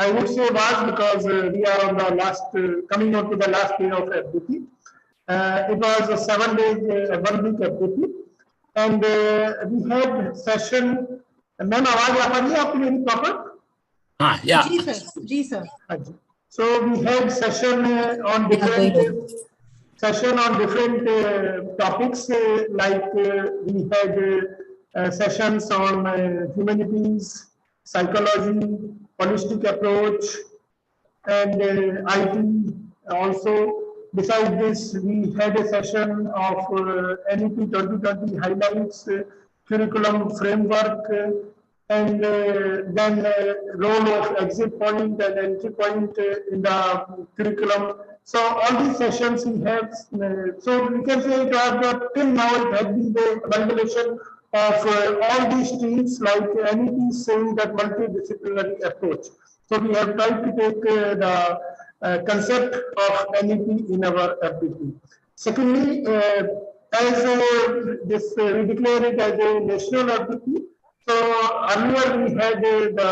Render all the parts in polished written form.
I would say was because we are on the last, coming on to the last day of FDP. It was a 7 days, 1 week FDP, and we had session. Ma'am, आवाज आ रही है आपको मेरी proper? Yeah. Ji sir. So we had session on different topics like we had sessions on humanities, psychology, holistic approach, and IT also. Besides this, we had a session of NEP 2020 highlights, curriculum framework, and then role of exit point and entry point in the curriculum. So all these sessions we have, so we can say it was till now it has been the evaluation of all these streams like NEP saying that multidisciplinary approach. So we have tried to take the concept of NEP in our FDP. Secondly, as this we declare it as a national FDP. So earlier we had the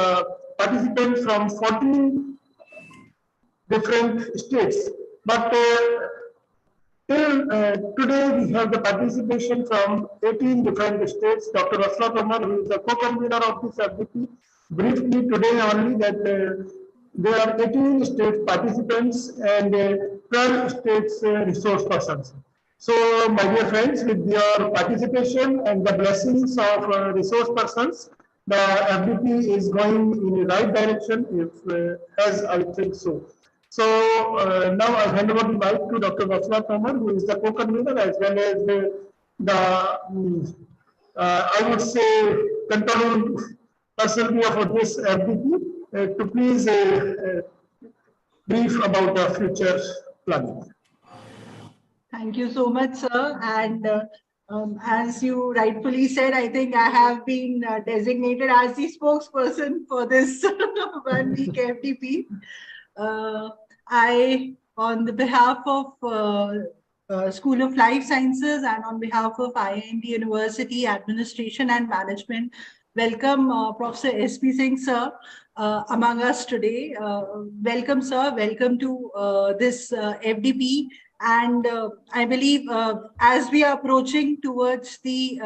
participants from 14 different states, but till today we have the participation from 18 different states. Dr. Vatsala Tomar, who is the co-convener of this FDP, briefed me today only that there are 18 state participants and 12 states resource persons. So, my dear friends, with your participation and the blessings of resource persons, the FDP is going in the right direction, as I think so. So, now I hand over the mic to Dr. Vatsala Tomar, who is the co-convener as well as I would say, controlling personality of this FDP, to please brief about the future planning. Thank you so much, sir. And as you rightfully said, I think I have been designated as the spokesperson for this 1 week FDP. I, on the behalf of School of Life Sciences and on behalf of IIMT University Administration and Management, welcome Professor S.P. Singh, sir, among us today. Welcome, sir. Welcome to this FDP. And I believe as we are approaching towards the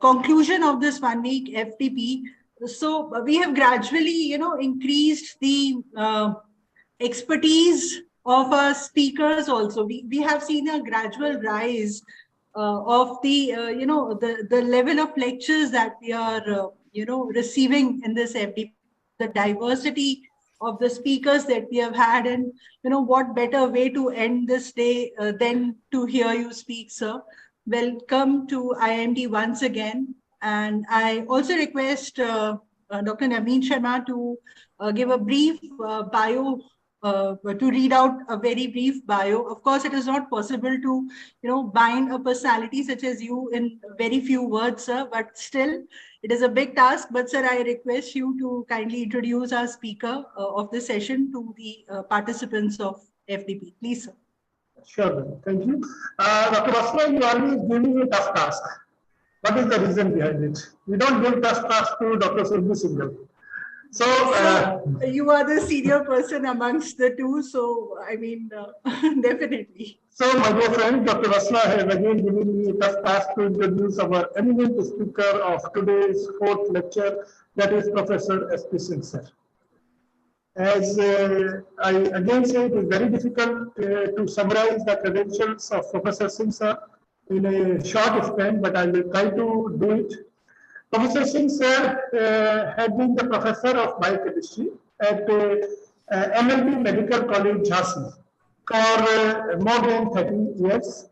conclusion of this 1 week FDP, so we have gradually, increased the expertise of our speakers also. We have seen a gradual rise of the, the level of lectures that we are, receiving in this FDP, the diversity of the speakers that we have had, and what better way to end this day than to hear you speak, sir. Welcome to IIMT once again, and I also request Dr. Naveen Sharma to give a brief bio, to read out a very brief bio. Of course, it is not possible to bind a personality such as you in very few words, sir, but still it is a big task. But sir, I request you to kindly introduce our speaker of the session to the participants of FDP. Please, sir. Sure, thank you. Dr. Vatsala, you always give me a tough task. What is the reason behind it? We don't give tough task to Dr. Surbi Singhal. So, you are the senior person amongst the two, so I mean, definitely. So, my dear friend, Dr. Vatsala has again given me a tough task to introduce our eminent speaker of today's fourth lecture, that is Professor S.P. Singh, sir. As I again say, it is very difficult to summarize the credentials of Professor Singh, sir, in a short span, but I will try to do it. Professor Singh, sir, had been the professor of biochemistry at MLB Medical College, Jhansi, for more than 30 years.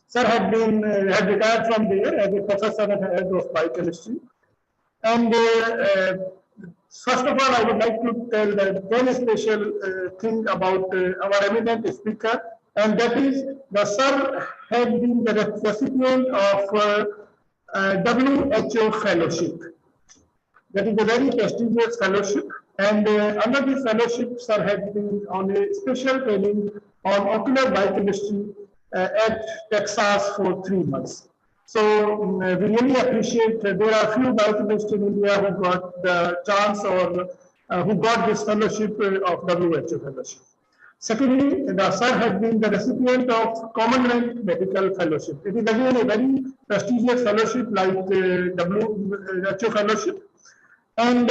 Sir had retired from there as a professor and head of biochemistry. And first of all, I would like to tell the very special thing about our eminent speaker, and that is the sir had been the recipient of WHO fellowship. That is a very prestigious fellowship, and under this fellowship, sir had been on a special training on ocular biochemistry at Texas for 3 months. So we really appreciate there are few biochemists in India who got the chance or who got this fellowship of WHO fellowship. Secondly, the sir has been the recipient of Common Rank Medical Fellowship. It is again a very prestigious fellowship like WHO fellowship. And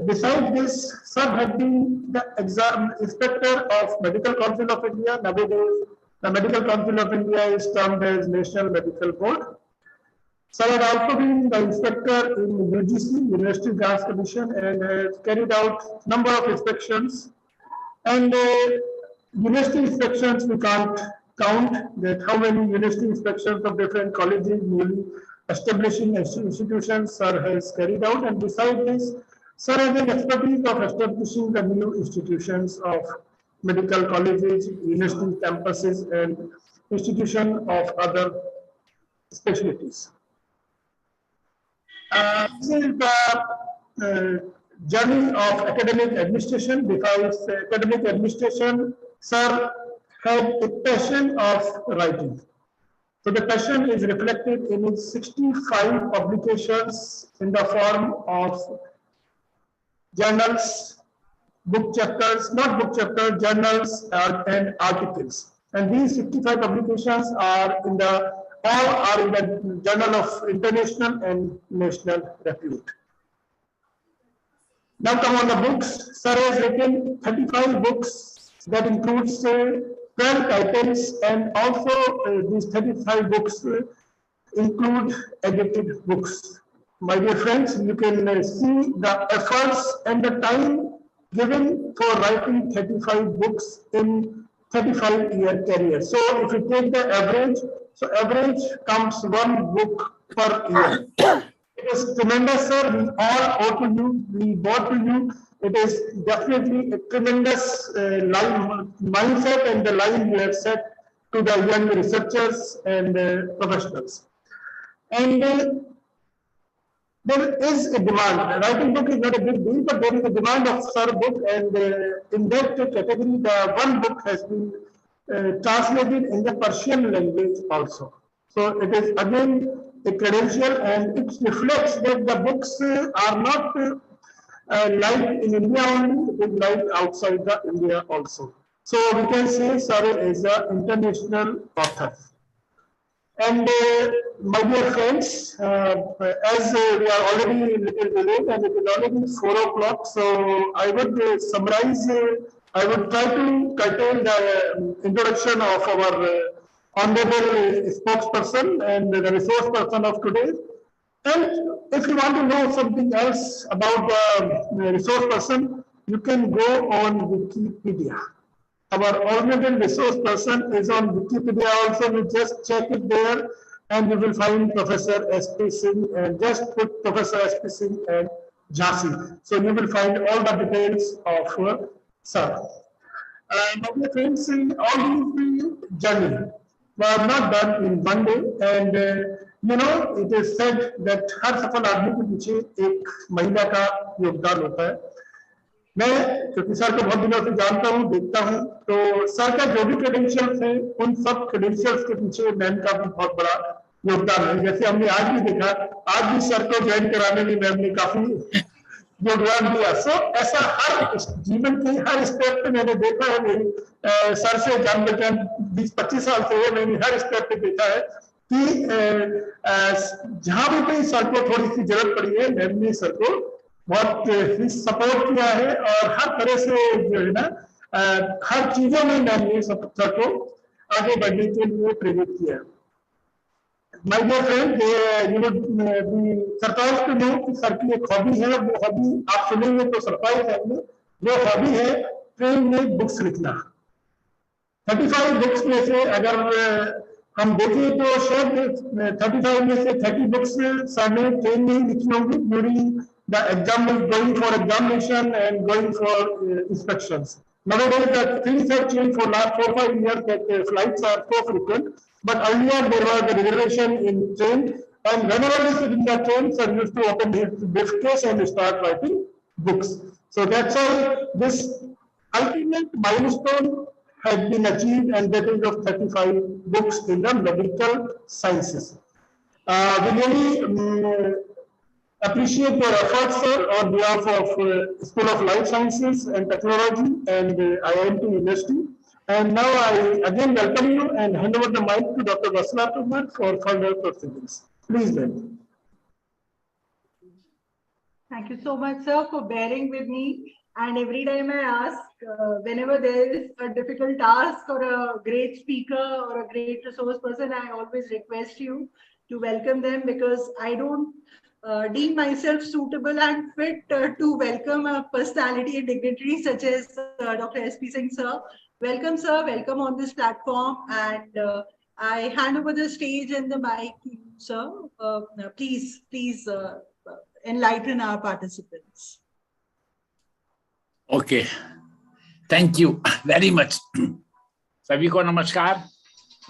besides this, sir has been the inspector of Medical Council of India. Nowadays, the Medical Council of India is termed as National Medical Board. Sir had also been the inspector in UGC, University Grants Commission, and has carried out number of inspections. And university inspections, we can't count that how many university inspections of different colleges, newly establishing institutions sir has carried out. And besides this, sir has an expertise of establishing the new institutions of medical colleges, university campuses, and institutions of other specialties. This is the journey of academic administration. Besides academic administration, sir had a passion of writing. So the passion is reflected in his 65 publications in the form of journals, book chapters, not book chapters, journals and articles. And these 65 publications are in the all are in the journal of international and national repute. Now come on the books. Sir has written 35 books that includes 12 titles, and also these 35 books include edited books. My dear friends, you can see the efforts and the time given for writing 35 books in 35-year career. So if you take the average, so average comes one book per year. It is tremendous, sir. We all owe to you. We bow to you. It is definitely a tremendous mindset and the line you have set to the young researchers and professionals. And there is a demand. Writing book is not a big deal, but there is a demand of sir book, and in that category, the one book has been translated in the Persian language also. So it is again a credential, and it reflects that the books are not liked in India only, it is liked outside the India also. So we can say sir is an international author. And my dear friends, as we are already a little late and it is already 4 o'clock, so I would summarize, I would try to curtail the introduction of our honorable spokesperson and the resource person of today. And if you want to know something else about the resource person, you can go on Wikipedia. Our honorable resource person is on Wikipedia also. You just check it there and you will find Professor S.P. Singh, and just put Professor S.P. Singh and Jhansi. So you will find all the details of sir. My dear friends, all these journey were not done in one day, and you know, it is said that हर सफल आदमी के पीछे एक महिला का योगदान होता है. मैं क्योंकि सर को बहुत दिनों से जानता हूँ, देखता हूँ, तो सर का जो भी क्रेडेंशियल्स है, उन सब क्रेडेंशियल्स के पीछे मैम का भी बहुत बड़ा योगदान है. जैसे हमने आज भी देखा, आज भी सर को ज्वाइन कराने में मैम ने काफी योगदान दिया. सो ऐसा हर जीवन के हर स्टेप पे मैंने देखा है. मेरी सर से जान पहचान 20-25 साल से है, मैंने हर स्टेप पे देखा है कि जहां भी कहीं सर को थोड़ी सी जरूरत पड़ी है, मैम ने सर को बहुत ही सपोर्ट किया है, और हर तरह से जो है ना, हर चीजों में मैम ने सर को आगे बढ़ने के लिए प्रेरित किया. My dear friend, you would be surprised to know कि सर की एक हॉबी है. वो हॉबी आप सुनेंगे तो सरप्राइज होंगे. वो हॉबी है ट्रेन में बुक्स लिखना. 35 बुक्स में से अगर हम देखें तो शायद 35 में से 30 बुक्स सर ने ट्रेन में ही लिखी होंगी during the exam, going for examination and going for inspections. Nowadays, the things have changed for last 4-5 years that flights are so frequent. But earlier there was a reservation in train, and whenever we sit in the train, sir used to open his briefcase and start writing books. So that's how this ultimate milestone has been achieved, and that is of 35 books in the medical sciences. We really appreciate your efforts, sir, on behalf of School of Life Sciences and Technology and IIMT University. And now I again welcome you and hand over the mic to Dr. Vatsala Tomar for further proceedings. Please, then. Thank you so much, sir, for bearing with me. And every time I ask, whenever there is a difficult task or a great speaker or a great resource person, I always request you to welcome them, because I don't deem myself suitable and fit to welcome a personality and dignitary such as Dr. S.P. Singh, sir. Welcome, sir. Welcome on this platform. And I hand over the stage and the mic to you, sir. Please enlighten our participants. Okay, thank you very much. सभी को नमस्कार.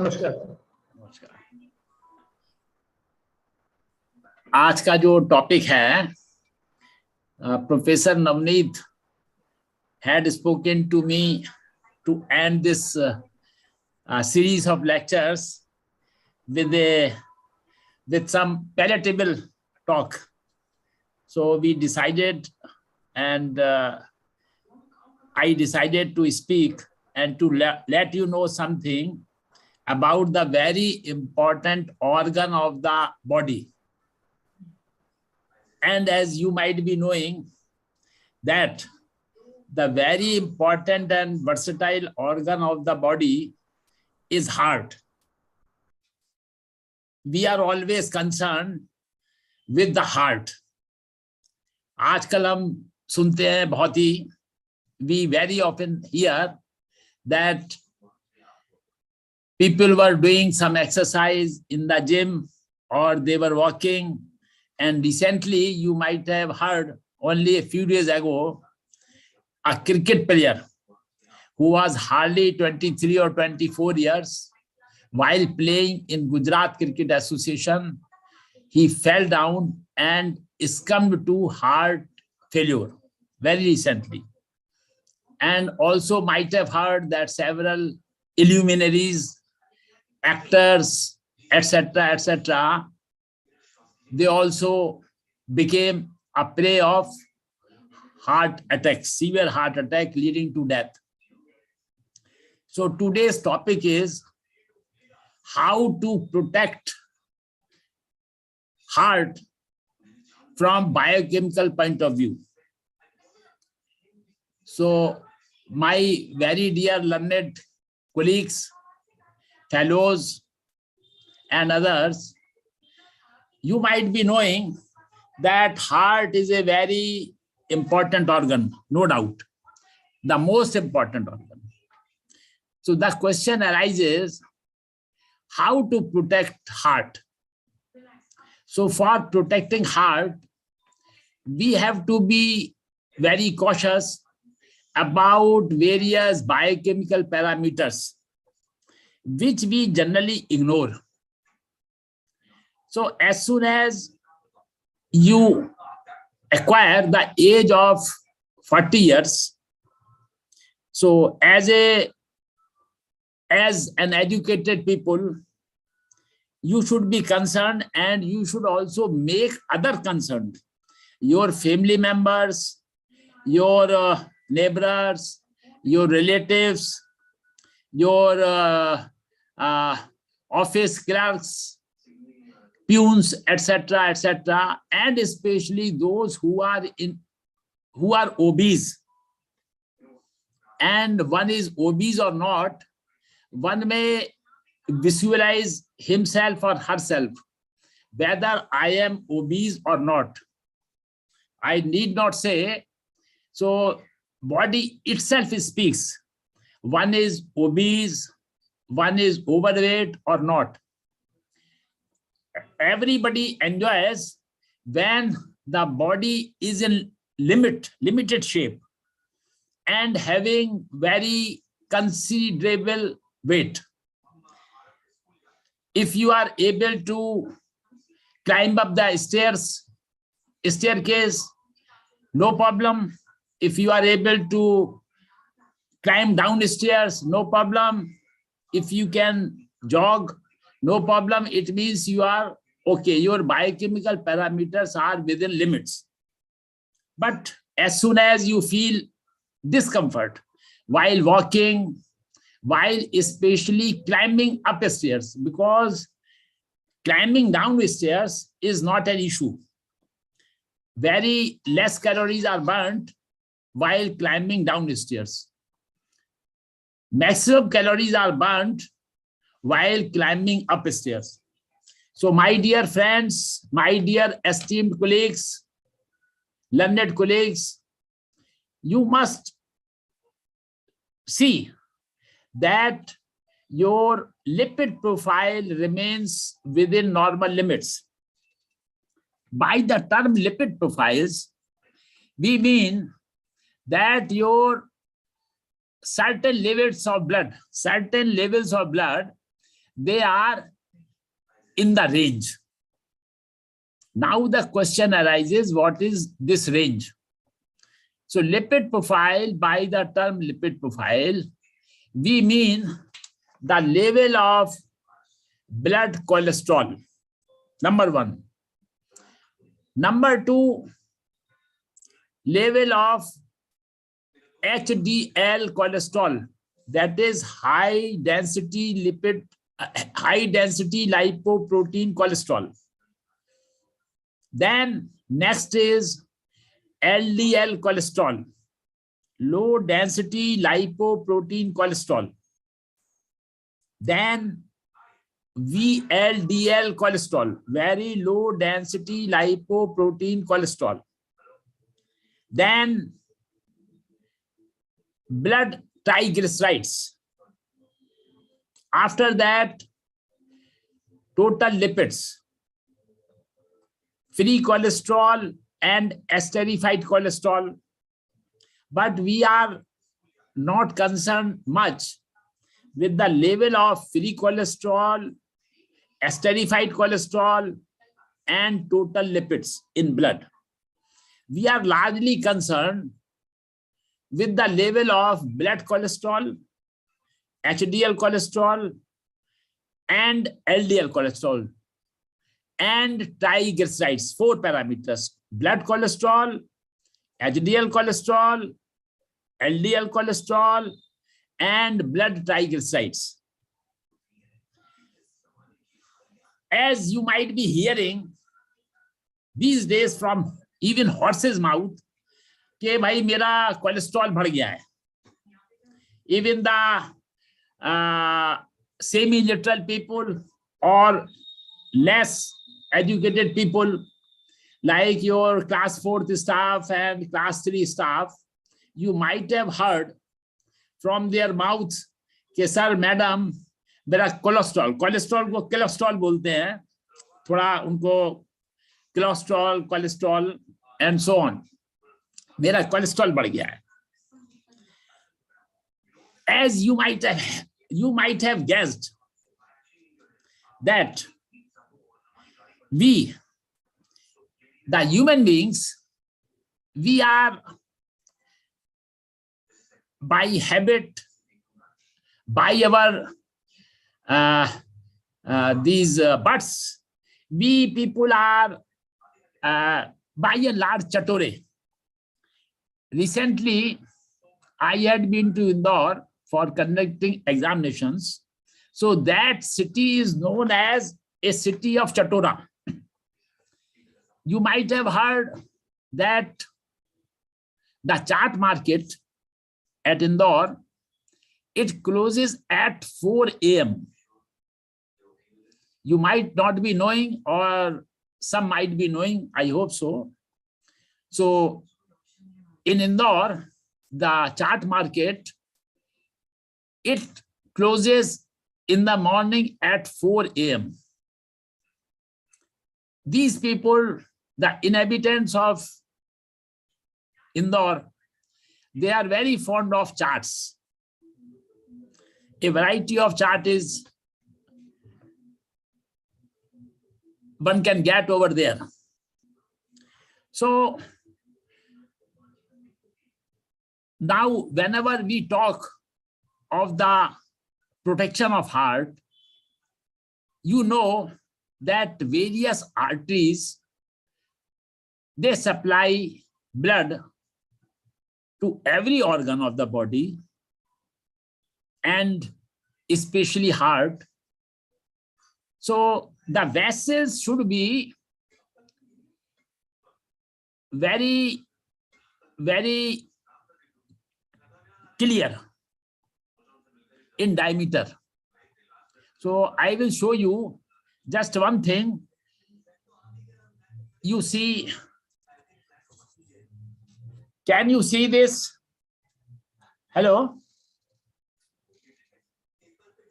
नमस्कार. नमस्कार. आज का जो topic है, professor Navneet had spoken to me to end this series of lectures with some palatable talk. So we decided, and I decided to speak and to let you know something about the very important organ of the body. And as you might be knowing, that the very important and versatile organ of the body is heart. We are always concerned with the heart. आजकल हम सुनते हैं बहुत ही, we very often hear that people were doing some exercise in the gym or they were walking, and recently you might have heard only a few days ago a cricket player who was hardly 23 or 24 years, while playing in Gujarat Cricket Association, he fell down and succumbed to heart failure very recently. And also might have heard that several luminaries, actors, etc., they also became a prey of heart attack, severe heart attack leading to death. So today's topic is how to protect heart from biochemical point of view. So my very dear learned colleagues, fellows, and others, you might be knowing that heart is a very important organ, no doubt, the most important organ. So the question arises, how to protect heart? So for protecting heart, we have to be very cautious about various biochemical parameters, which we generally ignore. So as soon as you acquire the age of 40 years, so as an educated people, you should be concerned, and you should also make other concerned, your family members, your neighbors, your relatives, your office clerks, peons, etc., and especially those who are obese. And one is obese or not, one may visualize himself or herself whether I am obese or not. I need not say. So body itself speaks. One is obese, one is overweight or not. Everybody enjoys when the body is in limited shape and having very considerable weight. If you are able to climb up the staircase, no problem. If you are able to climb down the stairs, no problem. If you can jog, no problem. It means you are okay, your biochemical parameters are within limits. But as soon as you feel discomfort while walking, while especially climbing up stairs, because climbing down stairs is not an issue. Very less calories are burnt while climbing down stairs. Maximum calories are burnt while climbing upstairs. So my dear friends, my dear esteemed colleagues, learned colleagues, you must see that your lipid profile remains within normal limits. By the term lipid profiles, we mean that your certain levels of blood, they are in the range. Now the question arises, what is this range? So lipid profile, by the term lipid profile, we mean the level of blood cholesterol, number one. Number two, level of HDL cholesterol, that is high density lipoprotein cholesterol. Then next is LDL cholesterol, low density lipoprotein cholesterol. Then VLDL cholesterol, very low density lipoprotein cholesterol. Then blood triglycerides. After that, total lipids, free cholesterol and esterified cholesterol. But we are not concerned much with the level of free cholesterol, esterified cholesterol, and total lipids in blood. We are largely concerned with the level of blood cholesterol, HDL cholesterol, and LDL cholesterol, and triglycerides, 4 parameters: blood cholesterol, HDL cholesterol, LDL cholesterol, and blood triglycerides. As you might be hearing these days from even horse's mouth, कि भाई मेरा cholesterol बढ़ गया है. Even the semi-literal people or less educated people, like your class 4th staff and class 3 staff, you might have heard from their mouth कि sir madam मेरा cholesterol को cholesterol बोलते हैं, थोड़ा उनको कोलेस्ट्रॉल एंड सो ऑन, मेरा cholesterol बढ़ गया है. As you might have guessed that we, the human beings, we are by habit, by our these births, we people are by and large chatore. Recently, I had been to Indore for conducting examinations. So that city is known as a city of chatora. You might have heard that the chaat market at Indore, it closes at 4 a.m. You might not be knowing, or some might be knowing, I hope so. So in Indore, the chaat market, it closes in the morning at 4 a.m. These people, the inhabitants of Indore, they are very fond of chaats. A variety of chaat is one can get over there. So now whenever we talk of the protection of heart, you know that various arteries, they supply blood to every organ of the body and especially heart. So the vessels should be very, very clear in diameter. So I will show you just one thing. You see, can you see this? Hello?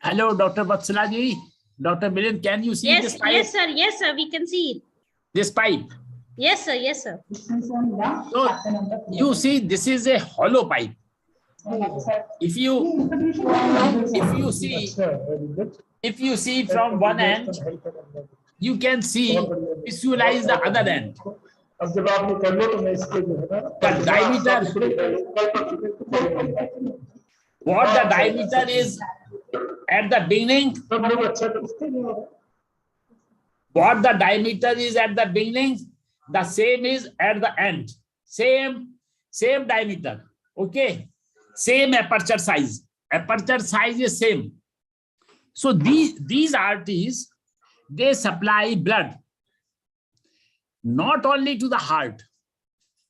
Hello, Dr. Vatsala ji. Dr. Meerut, can you see this pipe? Yes, sir. Yes, sir. We can see it. This pipe. Yes, sir. Yes, sir. So you see, this is a hollow pipe. If you see from one end, you can visualize the other end. The diameter, what the diameter is at the beginning, what the diameter is at the beginning, the same is at the end. Same diameter. Okay. Same aperture size. Aperture size is same. So these arteries, they supply blood not only to the heart.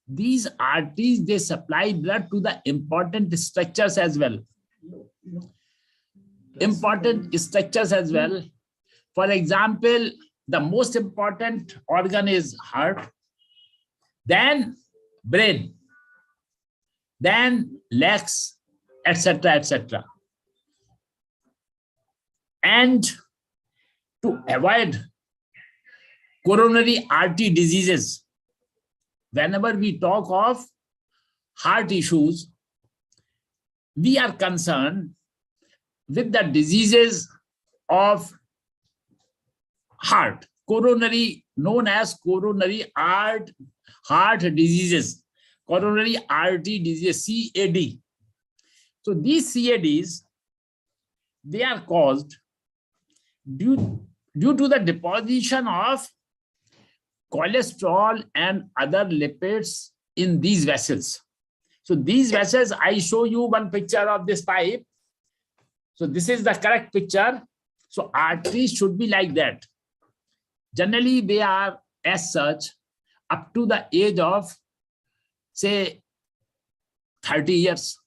These arteries, they supply blood to the important structures as well. Important structures as well. For example, the most important organ is heart, then brain, then legs, etc., etc. And to avoid coronary artery diseases, whenever we talk of heart issues, we are concerned with the diseases of heart, coronary, known as coronary heart diseases, coronary artery disease, CAD. So these CADs, they are caused due to the deposition of cholesterol and other lipids in these vessels. So these vessels, I show you one picture of this pipe. So this is the correct picture. So arteries should be like that. Generally, they are as such up to the age of, say, 30 years.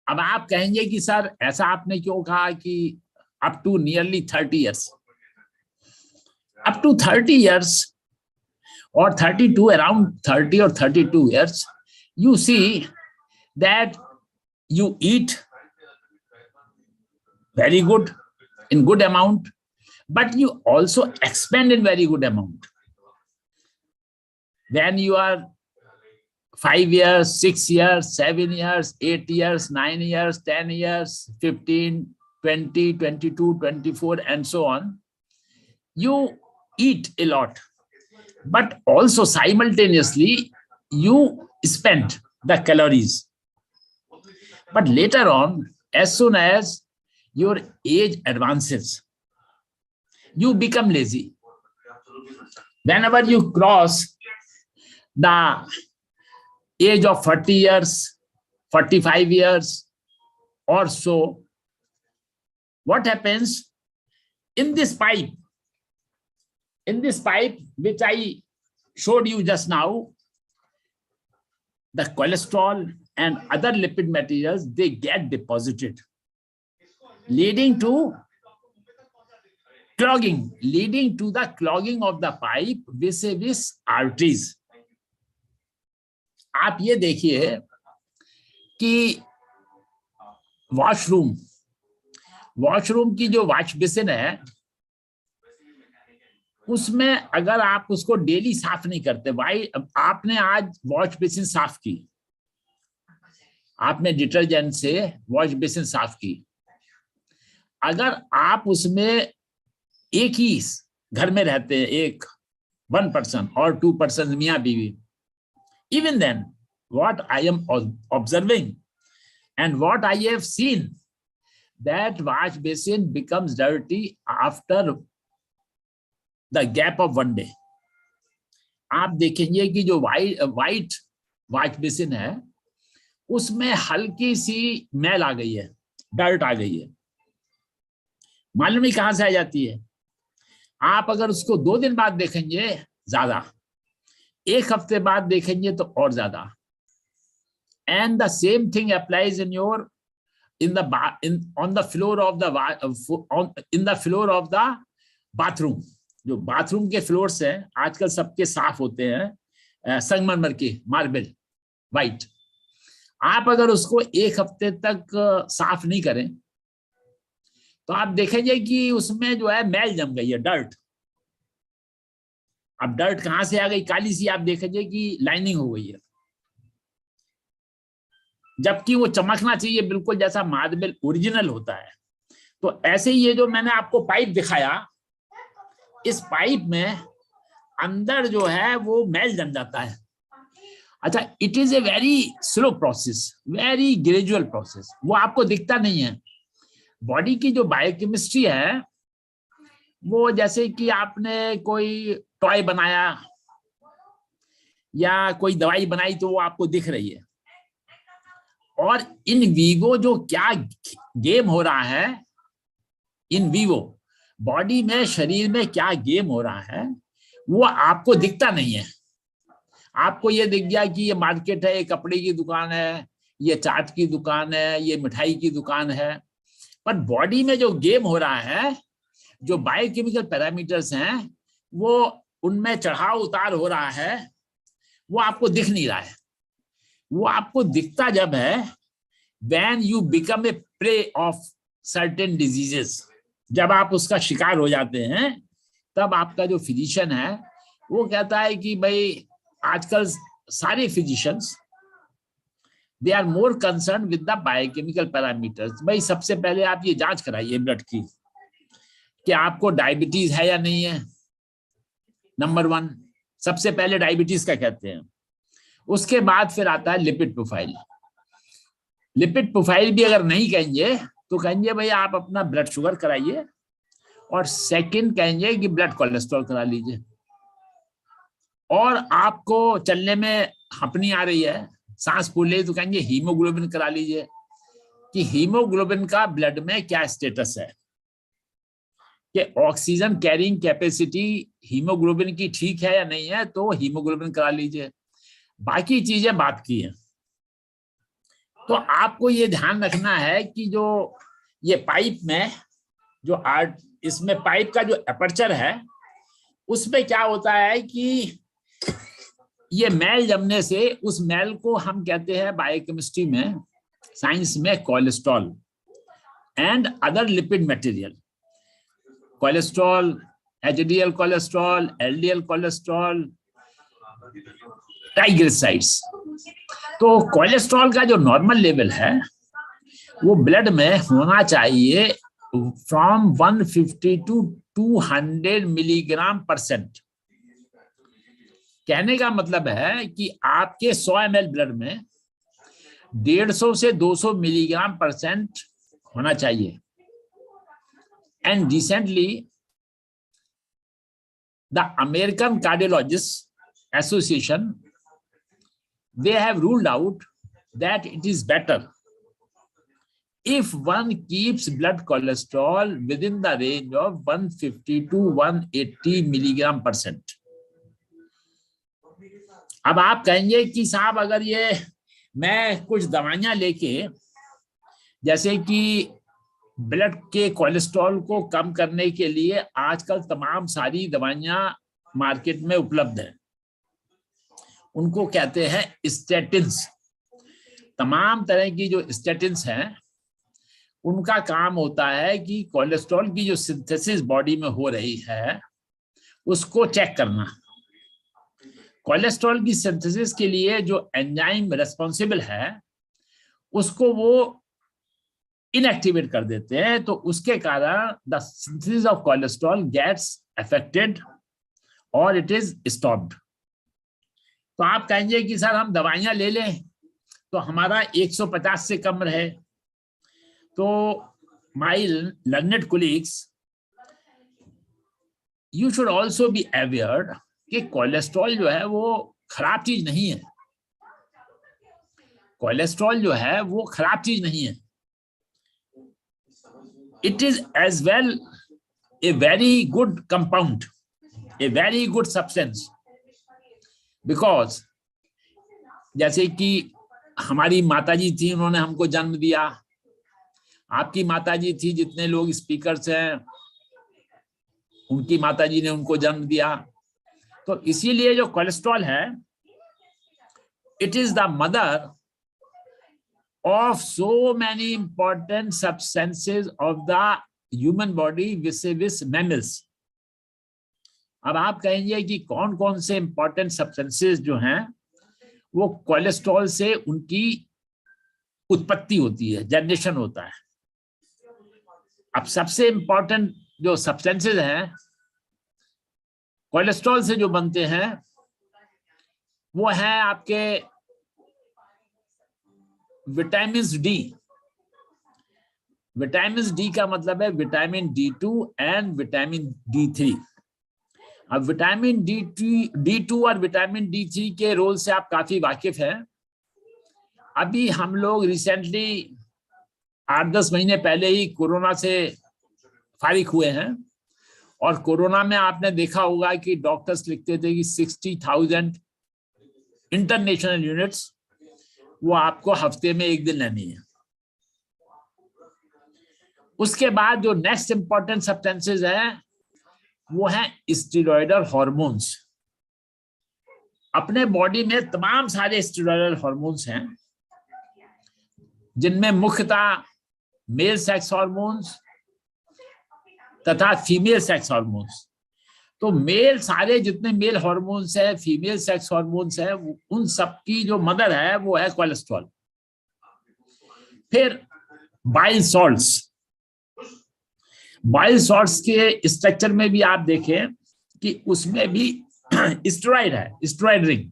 अब आप कहेंगे कि sir ऐसा आपने क्यों कहा कि up to nearly 30 years. Up to 30 years or 32, around 30 or 32 years, you see that you eat very good, in good amount, but you also expend in very good amount. When you are 5 years, 6 years, 7 years, 8 years, 9 years, 10 years, 15, 20, 22, 24, and so on, you eat a lot, but also simultaneously you spend the calories. But later on, as soon as your age advances, you become lazy. Whenever you cross the age of 40 years, 45 years or so, what happens in this pipe which I showed you just now, the cholesterol and other lipid materials, they get deposited, leading to clogging, leading to the clogging of the pipe vis-a-vis arteries. आप ये देखिए कि washroom की जो wash basin है, उसमें अगर आप उसको डेली साफ नहीं करते, भाई आपने आज वॉश बेसिन साफ की, आपने डिटर्जेंट से वॉश बेसिन साफ की, अगर आप उसमें एक ही घर में रहते हैं, एक 1 person or 2 persons मियाँ बीवी, even then what I am observing and what I have seen, that wash basin becomes dirty after the gap of 1 day, आप देखेंगे कि जो वाइट वॉश बेसिन है उसमें हल्की सी मैल आ गई है, डर्ट आ गई है। मालूम नहीं कहां से आ जाती है। आप अगर उसको 2 दिन बाद देखेंगे ज्यादा, 1 हफ्ते बाद देखेंगे तो और ज्यादा। And the same thing applies in your on the floor of the bathroom। जो बाथरूम के फ्लोर्स हैं आजकल सबके साफ होते हैं, संगमरमर के, मार्बल वाइट। आप अगर उसको 1 हफ्ते तक साफ नहीं करें तो आप देखेंगे कि उसमें जो है मैल जम गई है, डर्ट। अब डर्ट कहां से आ गई, काली सी, आप देखेंगे कि लाइनिंग हो गई है, जबकि वो चमकना चाहिए बिल्कुल जैसा मार्बल ओरिजिनल होता है। तो ऐसे ही ये जो मैंने आपको पाइप दिखाया, इस पाइप में अंदर जो है वो मैल जम जाता है। अच्छा, it is a very slow process, very gradual process, वो आपको दिखता नहीं है। बॉडी की जो बायोकेमिस्ट्री है वो जैसे कि आपने कोई टॉय बनाया या कोई दवाई बनाई तो वो आपको दिख रही है, और इन वीवो जो क्या गेम हो रहा है, इन वीवो बॉडी में, शरीर में क्या गेम हो रहा है वो आपको दिखता नहीं है। आपको ये दिख गया कि ये मार्केट है, ये कपड़े की दुकान है, ये चाट की दुकान है, ये मिठाई की दुकान है, पर बॉडी में जो गेम हो रहा है, जो बायोकेमिकल पैरामीटर्स हैं, वो उनमें चढ़ाव उतार हो रहा है, वो आपको दिख नहीं रहा है। वो आपको दिखता जब है when you become a prey of certain diseases, जब आप उसका शिकार हो जाते हैं, तब आपका जो फिजिशियन है वो कहता है कि भाई आजकल सारे physicians they are more concern with the biochemical parameters. भाई सबसे पहले आप ये जांच कराइए ब्लड की कि आपको डायबिटीज है या नहीं है, नंबर 1। सबसे पहले डायबिटीज का कहते हैं, उसके बाद फिर आता है लिपिड प्रोफाइल। लिपिड प्रोफाइल भी अगर नहीं कहेंगे तो कहेंगे भाई आप अपना ब्लड शुगर कराइए, और सेकंड कहेंगे कि ब्लड कोलेस्ट्रॉल करा लीजिए, और आपको चलने में हपनी आ रही है, सांस फूल रही, तो कहेंगे हीमोग्लोबिन करा लीजिए कि हीमोग्लोबिन का ब्लड में क्या स्टेटस है, कि ऑक्सीजन कैरिंग कैपेसिटी हीमोग्लोबिन की ठीक है या नहीं है, तो हीमोग्लोबिन करा लीजिए। बाकी चीजें बात की है। तो आपको ये ध्यान रखना है कि जो ये पाइप में जो इसमें पाइप का जो एपर्चर है उसमें क्या होता है कि ये मैल जमने से, उस मैल को हम कहते हैं बायोकेमिस्ट्री में, साइंस में, cholesterol and other lipid material. Cholesterol, HDL cholesterol, LDL cholesterol, triglycerides. तो कोलेस्ट्रॉल का जो नॉर्मल लेवल है वो ब्लड में होना चाहिए फ्रॉम 150 टू 200 मिलीग्राम %। कहने का मतलब है कि आपके 100 ml ब्लड में 150 से 200 मिलीग्राम % होना चाहिए। And recently the American cardiologist association, they have ruled out that it is better if one keeps blood cholesterol within the range of 150 to 180 milligram %। अब आप कहेंगे कि साहब अगर ये मैं कुछ दवाइयां लेके, जैसे कि ब्लड के कोलेस्ट्रॉल को कम करने के लिए आजकल तमाम सारी दवाइयां मार्केट में उपलब्ध है, उनको कहते हैं स्टेटिन्स। तमाम तरह की जो स्टेटिन्स हैं उनका काम होता है कि कोलेस्ट्रॉल की जो सिंथेसिस बॉडी में हो रही है उसको चेक करना। कोलेस्ट्रॉल की सिंथेसिस के लिए जो एंजाइम रेस्पॉन्सिबल है उसको वो इनएक्टिवेट कर देते हैं, तो उसके कारण the synthesis of cholesterol gets affected और इट इज स्टॉप्ड। तो आप कहेंगे कि सर हम दवाइयां ले लें तो हमारा 150 से कम रहे। तो my learned colleagues, you should also be aware कि कोलेस्ट्रॉल जो है वो खराब चीज नहीं है। कोलेस्ट्रॉल जो है वो खराब चीज नहीं है। It is as well a very good compound, a very good substance, because जैसे कि हमारी माताजी थी, उन्होंने हमको जन्म दिया, आपकी माताजी थी, जितने लोग स्पीकर्स हैं उनकी माताजी ने उनको जन्म दिया। तो इसीलिए जो कोलेस्ट्रॉल है, it is the mother of so many important substances of the human body vis-a-vis mammals. अब आप कहेंगे कि कौन कौन से इंपॉर्टेंट सब्सटेंसेस जो हैं वो कोलेस्ट्रॉल से उनकी उत्पत्ति होती है, जनरेशन होता है। अब सबसे इंपॉर्टेंट जो सब्सटेंसेस हैं कोलेस्ट्रॉल से जो बनते हैं वो है आपके विटामिन डी। विटामिन डी का मतलब है vitamin D2 and vitamin D3। अब विटामिन D2 और विटामिन D3 के रोल से आप काफी वाकिफ हैं। अभी हम लोग रिसेंटली 8-10 महीने पहले ही कोरोना से फारिग हुए हैं, और कोरोना में आपने देखा होगा कि डॉक्टर्स लिखते थे कि 60,000 इंटरनेशनल यूनिट्स वो आपको हफ्ते में 1 दिन लेनी है। उसके बाद जो नेक्स्ट इंपॉर्टेंट सब्सटेंसेस हैं वो हैं स्टेरॉयडल हार्मोन्स। अपने बॉडी में तमाम सारे स्टेरॉयडल हार्मोन्स हैं, जिनमें मुख्यतः मेल सेक्स हार्मोन्स तथा फीमेल सेक्स हार्मोन्स। तो मेल सारे जितने मेल हार्मोन्स है, फीमेल सेक्स हार्मोन्स है, उन सब की जो मदर है वो है कोलेस्ट्रॉल। फिर बाइल सॉल्ट्स। बाइल सॉल्ट्स के स्ट्रक्चर में भी आप देखें कि उसमें भी स्टेरॉइड है, स्टेरॉइड रिंग।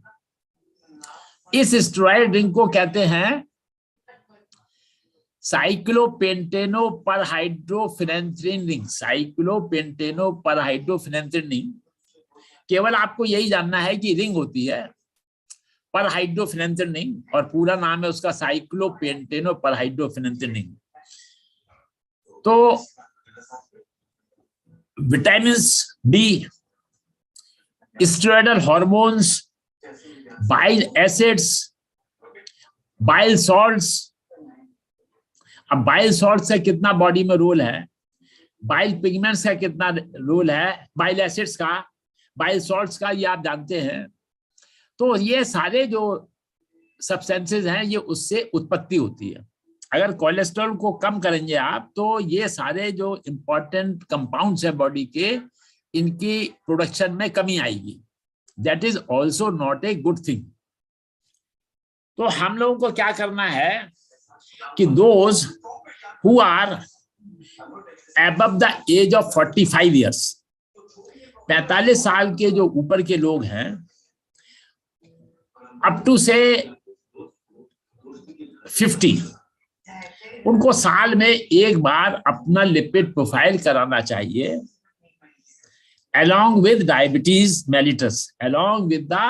इस स्टेरॉइड रिंग को कहते हैं साइक्लोपेंटेनो परहाइड्रोफिनेंथ्रिन रिंग। साइक्लोपेंटेनो परहाइड्रोफिनेंथ्रिन रिंग, केवल आपको यही जानना है कि रिंग होती है परहाइड्रोफिनेंथ्रिन रिंग, और पूरा नाम है उसका साइक्लोपेंटेनो परहाइड्रोफिनेंथ्रिन रिंग। तो vitamin D, steroidal hormones, bile acids, bile salts. अब बाइल सॉल्ट का कितना बॉडी में रोल है, बाइल पिगमेंट्स का कितना रोल है, बाइल एसिड्स का, बाइल सॉल्ट्स का, ये आप जानते हैं। तो ये सारे जो सब्सटेंसेस हैं ये उससे उत्पत्ति होती है। अगर कोलेस्ट्रॉल को कम करेंगे आप तो ये सारे जो इंपॉर्टेंट कंपाउंड्स हैं बॉडी के, इनकी प्रोडक्शन में कमी आएगी। That is also not a good thing. तो हम लोगों को क्या करना है कि those who are above the age of 45 years, 45 साल के जो ऊपर के लोग हैं, अप टू से 50, उनको साल में एक बार अपना लिपिड प्रोफाइल कराना चाहिए, along with diabetes mellitus, along with the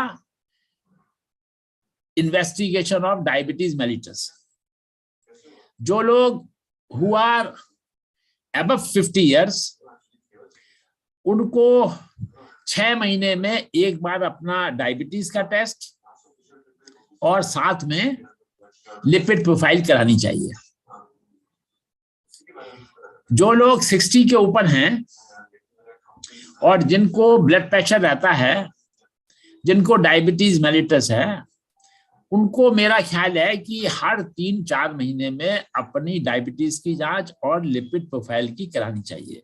investigation of diabetes mellitus. जो लोग who are above 50 years, उनको 6 महीने में एक बार अपना डायबिटीज का टेस्ट और साथ में लिपिड प्रोफाइल करानी चाहिए। जो लोग 60 के ऊपर हैं और जिनको ब्लड प्रेशर रहता है, जिनको डायबिटीज मेलिटस है, उनको मेरा ख्याल है कि हर 3-4 महीने में अपनी डायबिटीज की जांच और लिपिड प्रोफाइल की करानी चाहिए।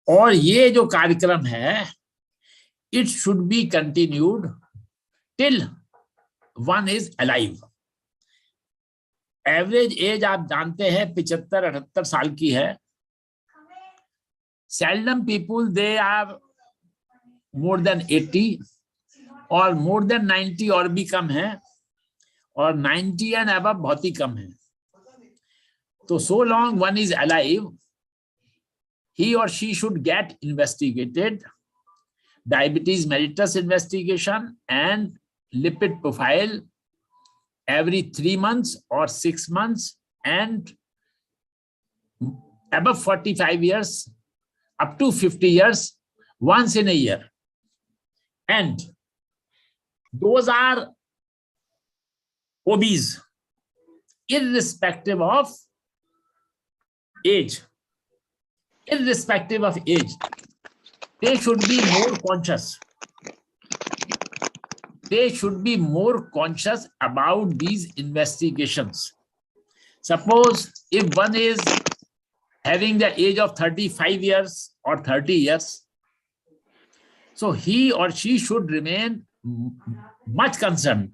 और ये जो कार्यक्रम है, it should be continued till one is alive. Average age आप जानते हैं 75-78 साल की है। Seldom people they are more than 80 और मोर देन 90 और भी कम है, और 90 एंड अबव बहुत ही कम है। तो so long one is alive, he or she should get investigated, diabetes mellitus investigation and lipid profile every 3 months or 6 months, and above 45 years up to 50 years once in a year. And those are obese irrespective of age. Irrespective of age, they should be more conscious. They should be more conscious about these investigations. Suppose if one is having the age of 35 years or 30 years, so he or she should remain much concerned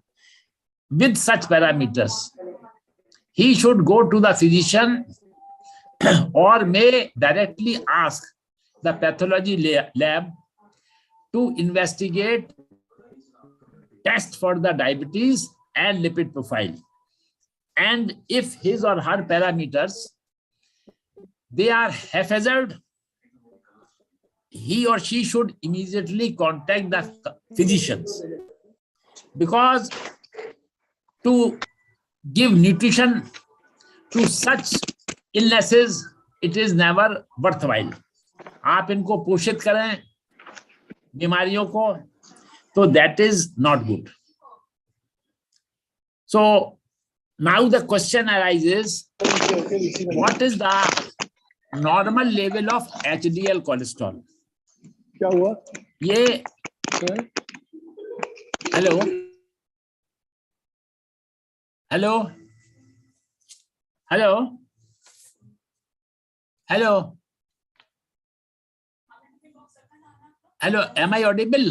with such parameters. He should go to the physician or may directly ask the pathology lab to investigate, test for the diabetes and lipid profile. And if his or her parameters, they are haphazard, he or she should immediately contact the physicians, because to give nutrition to such illnesses, it is never worthwhile. आप इनको पोषित करें बीमारियों को, तो that is not good. So now the question arises, what is the normal level of HDL cholesterol? क्या हुआ? ये hello hello hello hello hello, am I audible?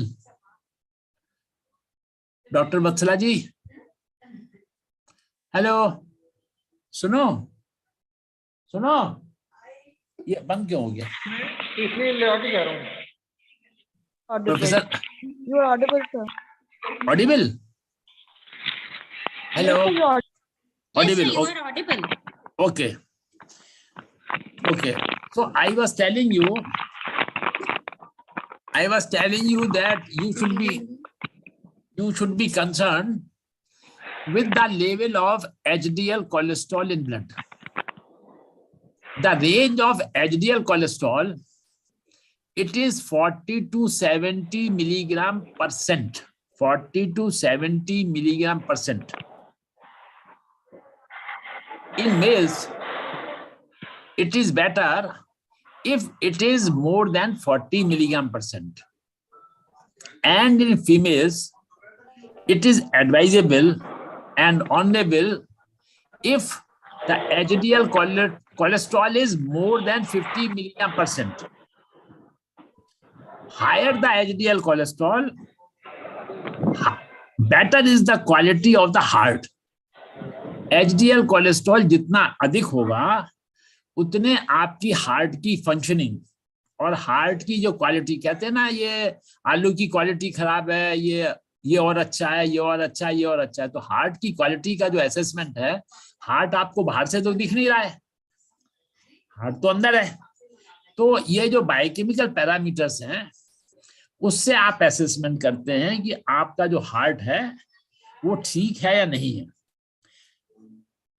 Doctor Vatsala ji, hello, सुनो सुनो, ये बंद क्यों हो गया? इसलिए लेआउट ही कर रहा हूँ. Professor, You are audible, sir. audible? Hello. Yes, sir, you are Yes, sir, Audible. you are audible. Okay. Okay. So I was telling you that you should be concerned with the level of HDL cholesterol in blood. The range of HDL cholesterol, it is 40 to 70 milligram percent. 40 to 70 milligram percent. In males, it is better if it is more than 40 milligram percent. And in females, it is advisable and honorable if the HDL cholesterol is more than 50 milligram percent. Higher the HDL cholesterol, better is the quality of the heart. HDL cholesterol जितना अधिक होगा, उतने आपकी heart की functioning और heart की जो quality, कहते हैं ना ये आलू की क्वालिटी खराब है, ये और अच्छा है, ये और अच्छा है, ये और अच्छा है. तो हार्ट की क्वालिटी का जो असेसमेंट है, हार्ट आपको बाहर से तो दिख नहीं रहा है, हार्ट तो अंदर है. तो ये जो बायोकेमिकल पैरामीटर्स हैं, उससे आप असेसमेंट करते हैं कि आपका जो हार्ट है वो ठीक है या नहीं है.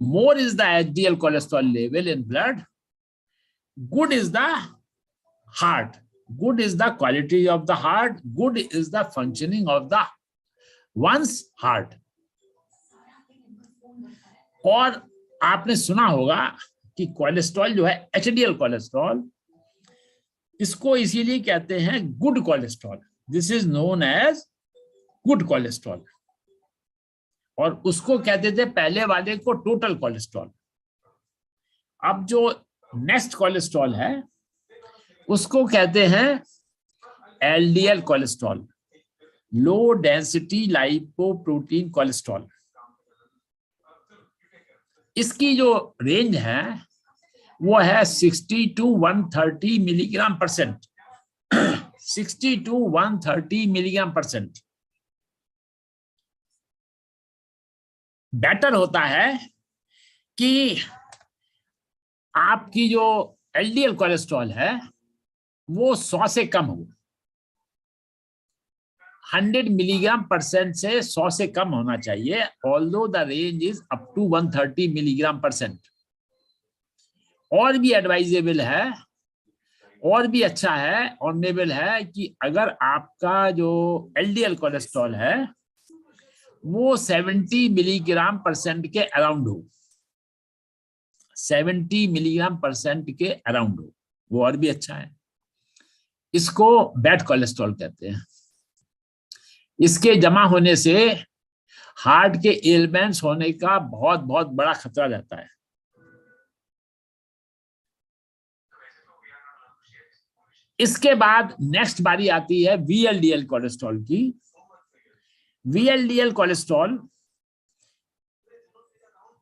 More is the HDL cholesterol level in blood, good is the heart, good is the quality of the heart, good is the functioning of the one's heart. और आपने सुना होगा कि कोलेस्ट्रॉल जो है, HDL कोलेस्ट्रॉल, इसको इसीलिए कहते हैं good cholesterol. This is known as good cholesterol. और उसको कहते थे पहले वाले को टोटल कोलेस्ट्रॉल. अब जो नेक्स्ट कोलेस्ट्रॉल है उसको कहते हैं LDL cholesterol, low density lipoprotein cholesterol. इसकी जो रेंज है वो है 60 to 130 milligram percent. 60 to 130 milligram percent. Better होता है कि आपकी जो LDL कोलेस्ट्रॉल है वो 100 से कम हो, 100 मिलीग्राम परसेंट से 100 से कम होना चाहिए, although the range is up to 130 milligram percent. और भी एडवाइजेबल है, और भी अच्छा है, ऑनरेबल है कि अगर आपका जो एलडीएल कोलेस्ट्रॉल है वो 70 मिलीग्राम परसेंट के अराउंड हो, 70 मिलीग्राम परसेंट के अराउंड हो, वो और भी अच्छा है। इसको बैड कोलेस्ट्रॉल कहते हैं। इसके जमा होने से हार्ट के एलिमेंट्स होने का बहुत बहुत बड़ा खतरा रहता है। इसके बाद नेक्स्ट बारी आती है वीएलडीएल कोलेस्ट्रॉल की। वीएलडीएल कोलेस्ट्रॉल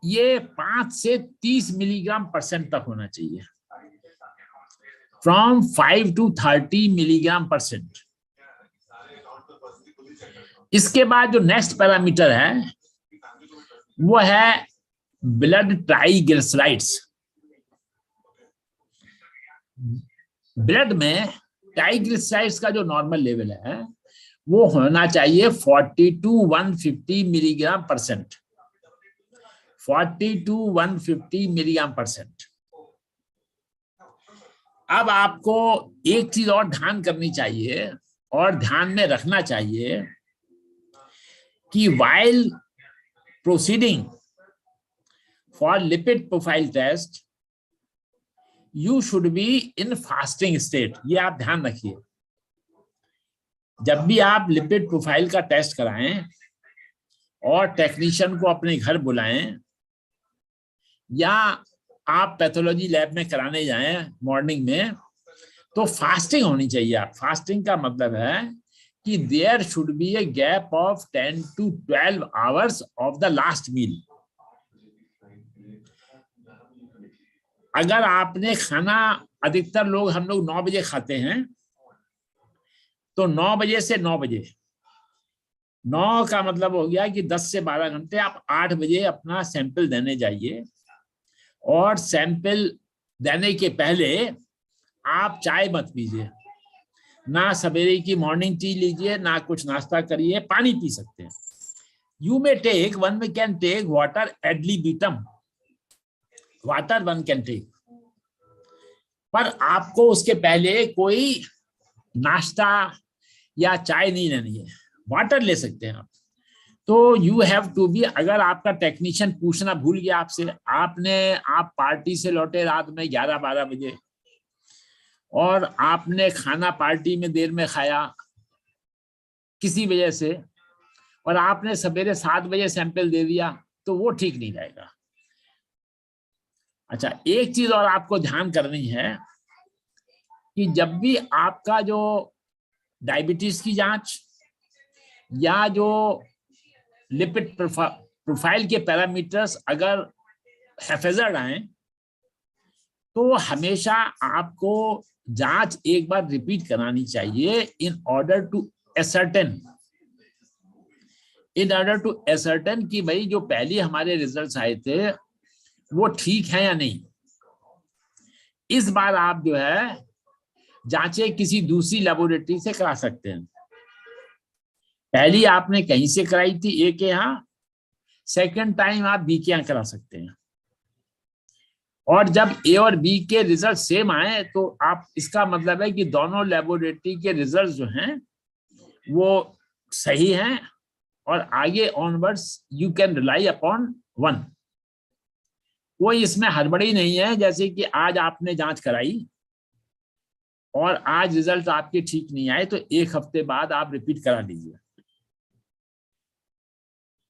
ये 5 से 30 मिलीग्राम परसेंट तक होना चाहिए, फ्रॉम 5 to 30 मिलीग्राम परसेंट। इसके बाद जो नेक्स्ट पैरामीटर है वो है ब्लड ट्राइग्लिसराइड्स। ब्लड में ट्राइग्लिसराइड्स का जो नॉर्मल लेवल है वो होना चाहिए 40 to 150 milligram percent, 40 to 150 milligram percent. अब आपको एक चीज और ध्यान करनी चाहिए और ध्यान में रखना चाहिए कि while proceeding for lipid profile test you should be in fasting state। ये आप ध्यान रखिए, जब भी आप लिपिड प्रोफाइल का टेस्ट कराएं और टेक्नीशियन को अपने घर बुलाएं या आप पैथोलॉजी लैब में कराने जाएं मॉर्निंग में, तो फास्टिंग होनी चाहिए। आप फास्टिंग का मतलब है कि there should be a gap of 10 to 12 hours of the last meal. अगर आपने खाना, अधिकतर लोग, हम लोग 9 बजे खाते हैं, तो 9 बजे से 9 बजे, 9 का मतलब हो गया कि 10 से 12 घंटे। आप 8 बजे अपना सैंपल देने जाइए और सैंपल देने के पहले आप चाय मत पीजिए, ना सवेरे की मॉर्निंग टी लीजिए, ना कुछ नाश्ता करिए, पानी पी सकते हैं। You may take, one can take water ad libitum, water one can take, पर आपको उसके पहले कोई नाश्ता या चाय नहीं लेनी है, वाटर ले सकते हैं आप। तो यू हैव टू बी, अगर आपका टेक्नीशियन पूछना भूल गया आपसे, आप पार्टी से लौटे रात में 11-12 बजे और आपने खाना पार्टी में देर में खाया किसी वजह से, और आपने सवेरे 7 बजे सैंपल दे दिया, तो वो ठीक नहीं रहेगा। अच्छा, एक चीज और आपको ध्यान करनी है कि जब भी आपका जो डायबिटीज की जांच या जो लिपिड प्रोफाइल के पैरामीटर्स अगर हैफेजर्ड आए, तो हमेशा आपको जांच एक बार रिपीट करानी चाहिए इन ऑर्डर टू एसर्टेन कि भाई जो पहले हमारे रिजल्ट्स आए थे वो ठीक है या नहीं। इस बार आप जो है जांचें किसी दूसरी लेबोरेटरी से करा सकते हैं। पहली आपने कहीं से कराई थी, ए के यहाँ, सेकंड टाइम आप बी के यहाँ करा सकते हैं। और जब ए और बी के रिजल्ट सेम आए तो आप, इसका मतलब है कि दोनों लेबोरेटरी के रिजल्ट जो हैं वो सही हैं और आगे onwards you can rely upon one. कोई इसमें हड़बड़ी नहीं है, जैसे कि आज आपने जांच कराई और आज रिजल्ट आपके ठीक नहीं आए तो 1 हफ्ते बाद आप रिपीट करा लीजिए।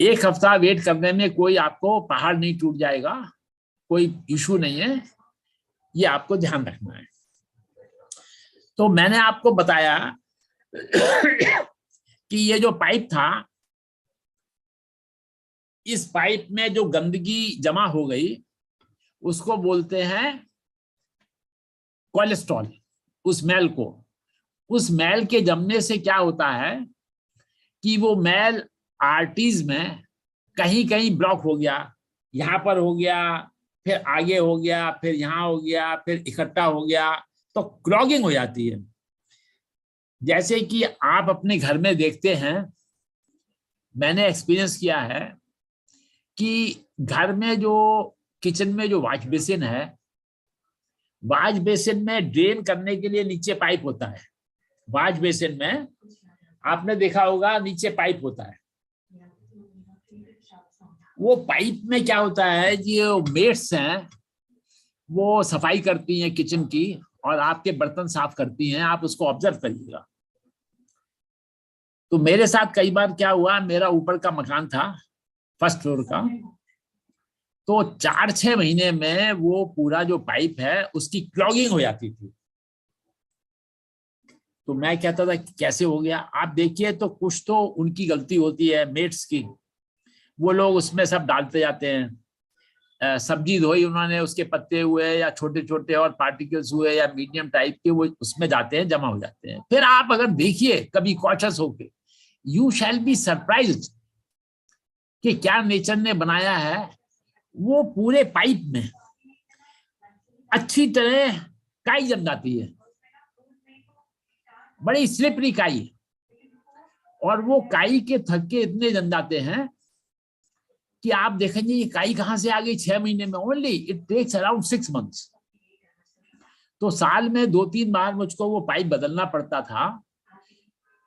1 हफ्ता वेट करने में कोई आपको पहाड़ नहीं टूट जाएगा, कोई इशू नहीं है, ये आपको ध्यान रखना है। तो मैंने आपको बताया कि ये जो पाइप था, इस पाइप में जो गंदगी जमा हो गई उसको बोलते हैं कोलेस्ट्रॉल। उस मैल के जमने से क्या होता है कि वो मैल आर्टरीज में कहीं कहीं ब्लॉक हो गया, यहाँ पर हो गया, फिर आगे हो गया, फिर यहाँ हो गया, फिर इकट्ठा हो गया, तो क्लॉगिंग हो जाती है। जैसे कि आप अपने घर में देखते हैं, मैंने एक्सपीरियंस किया है कि घर में जो किचन में जो वॉश बेसिन है, वॉश बेसिन में ड्रेन करने के लिए नीचे पाइप होता है। वॉश बेसिन में आपने देखा होगा नीचे पाइप होता है। वो पाइप में क्या होता है, जो मेट्स हैं वो सफाई करती हैं किचन की और आपके बर्तन साफ करती हैं, आप उसको ऑब्जर्व करिएगा। तो मेरे साथ कई बार क्या हुआ, मेरा ऊपर का मकान था, फर्स्ट फ्लोर का, तो 4-6 महीने में वो पूरा जो पाइप है उसकी क्लॉगिंग हो जाती थी। तो मैं कहता था कैसे हो गया। आप देखिए तो कुछ तो उनकी गलती होती है मेट्स की, वो लोग उसमें सब डालते जाते हैं। सब्जी धोई उन्होंने, उसके पत्ते हुए या छोटे छोटे और पार्टिकल्स हुए या मीडियम टाइप के, वो उसमें जाते हैं, जमा हो जाते हैं। फिर आप अगर देखिए कभी कॉशियस होके, यू शैल बी सरप्राइज्ड कि क्या नेचर ने बनाया है। वो पूरे पाइप में अच्छी तरह काई जम जाती है, बड़ी स्लिपरी काई, और वो काई के थक्के इतने जम जाते हैं कि आप देखेंगे ये काई कहां से आ गई 6 महीने में। Only it takes around 6 months. तो साल में 2-3 बार मुझको वो पाइप बदलना पड़ता था।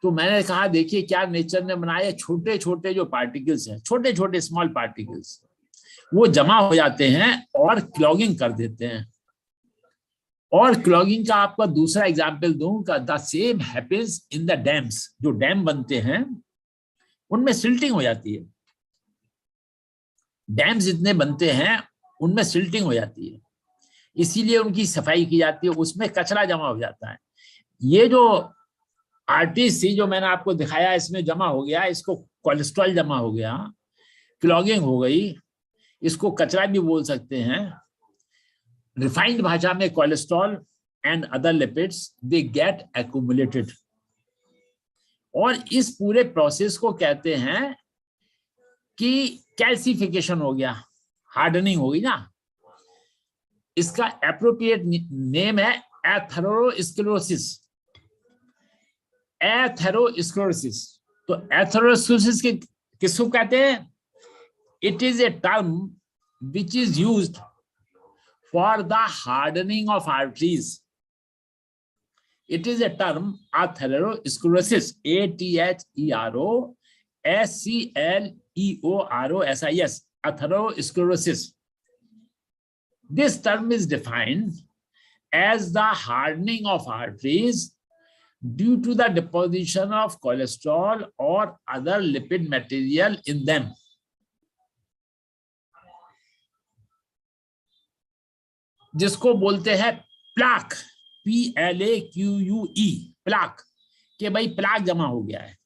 तो मैंने कहा देखिए क्या नेचर ने बनाया, छोटे छोटे जो पार्टिकल्स हैं, छोटे छोटे स्मॉल पार्टिकल्स, वो जमा हो जाते हैं और क्लॉगिंग कर देते हैं। और क्लॉगिंग का आपका दूसरा एग्जाम्पल दूं, the same happens in the dams. जो डैम बनते हैं उनमें सिल्टिंग हो जाती है। डैम जितने बनते हैं उनमें सिल्टिंग हो जाती है, इसीलिए उनकी सफाई की जाती है, उसमें कचरा जमा हो जाता है। ये जो आर्टिस्ट थी जो मैंने आपको दिखाया, इसमें जमा हो गया, इसको कोलेस्ट्रॉल जमा हो गया, क्लॉगिंग हो गई, इसको कचरा भी बोल सकते हैं। रिफाइंड भाषा में cholesterol and other lipids they get accumulated, और इस पूरे प्रोसेस को कहते हैं कि कैल्सिफिकेशन हो गया, हार्डनिंग हो गई ना। इसका एप्रोप्रिएट नेम है एथेरोस्क्लेरोसिस। एथेरोस्क्लेरोसिस, तो एथेरोस्क्लेरोसिस किसको कहते हैं? It is a term which is used for the hardening of arteries. It is a term, atherosclerosis, ATHEROSCLEROSIS, atherosclerosis. This term is defined as the hardening of arteries due to the deposition of cholesterol or other lipid material in them. जिसको बोलते हैं plaque, PLAQUE, plaque, कि भाई plaque जमा हो गया है।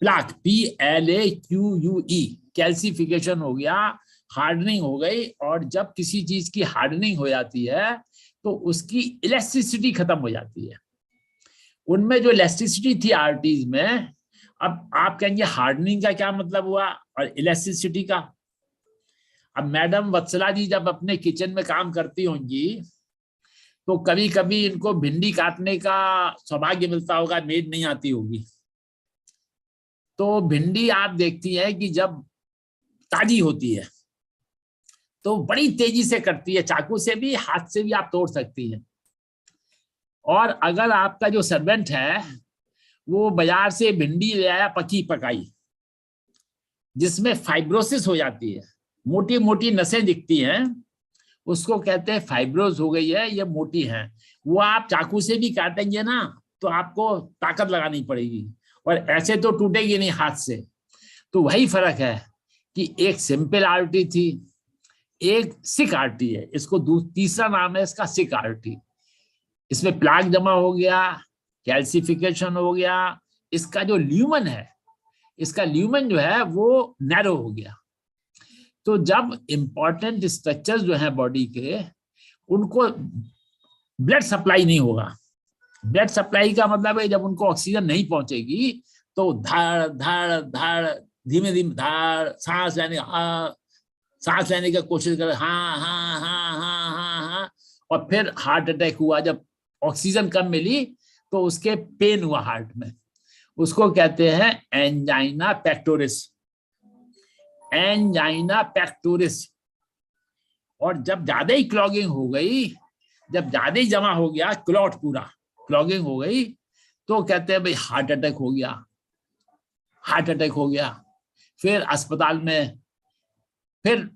Plaque PLAQUE, calcification हो गया, हार्डनिंग हो गई। और जब किसी चीज की हार्डनिंग हो जाती है तो उसकी इलास्टिसिटी खत्म हो जाती है। उनमें जो इलास्टिसिटी थी आर्टरीज में, अब आप कहेंगे हार्डनिंग का क्या मतलब हुआ और इलास्टिसिटी का। अब मैडम वत्सला जी जब अपने किचन में काम करती होंगी तो कभी कभी इनको भिंडी काटने का सौभाग्य मिलता होगा, मेड नहीं आती होगी। तो भिंडी आप देखती है कि जब ताजी होती है तो बड़ी तेजी से कटती है, चाकू से भी हाथ से भी आप तोड़ सकती हैं। और अगर आपका जो सर्वेंट है वो बाजार से भिंडी ले आया पकी पकाई, जिसमें फाइब्रोसिस हो जाती है, मोटी मोटी नसें दिखती हैं, उसको कहते हैं फाइब्रोज हो गई है, ये मोटी है। वो आप चाकू से भी काटेंगे ना तो आपको ताकत लगानी पड़ेगी, और ऐसे तो टूटेगी नहीं हाथ से। तो वही फर्क है कि एक सिंपल आर्टरी थी, एक सिक आर्टरी है। इसको तीसरा नाम है इसका सिक आर्टरी। इसमें प्लाक जमा हो गया, कैल्सिफिकेशन हो गया, इसका जो ल्यूमन है, इसका ल्यूमन जो है वो नैरो हो गया। तो जब इंपॉर्टेंट स्ट्रक्चर्स जो हैं बॉडी के, उनको ब्लड सप्लाई नहीं होगा। ब्लड सप्लाई का मतलब है जब उनको ऑक्सीजन नहीं पहुंचेगी तो धड़ धड़ धड़, धीमे धीमे धड़, सांस लेने की कोशिश कर, हाँ हाँ हाँ हाँ हाँ हाँ, और फिर हार्ट अटैक हुआ जब ऑक्सीजन कम मिली तो उसके पेन हुआ हार्ट में, उसको कहते हैं एंजाइना पेक्टोरिस, एंजाइना पेक्टोरिस। और जब ज्यादा ही क्लॉगिंग हो गई, जब ज्यादा ही जमा हो गया, क्लॉट पूरा क्लॉगिंग हो गई, तो कहते हैं भाई हार्ट अटैक हो गया, हार्ट अटैक हो गया। फिर अस्पताल में फिर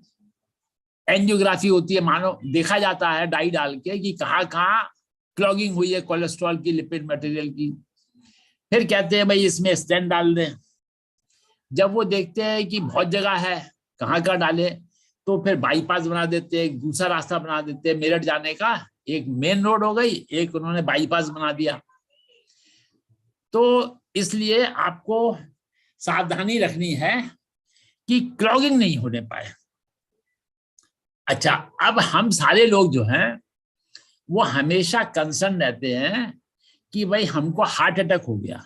एंजियोग्राफी होती है, मानो देखा जाता है डाई डाल के कि कहाँ कहाँ क्लॉगिंग हुई है कोलेस्ट्रॉल की, लिपिड मटेरियल की। फिर कहते हैं भाई इसमें स्टेंट डाल दें। जब वो देखते हैं कि बहुत जगह है, कहाँ कहाँ डाले, तो फिर बाईपास बना देते हैं, एक दूसरा रास्ता बना देते हैं मेरठ जाने का। एक मेन रोड हो गई, एक उन्होंने बाईपास बना दिया। तो इसलिए आपको सावधानी रखनी है कि क्लॉगिंग नहीं होने पाए। अच्छा, अब हम सारे लोग जो हैं वो हमेशा कंसर्न रहते हैं कि भाई हमको हार्ट अटैक हो गया,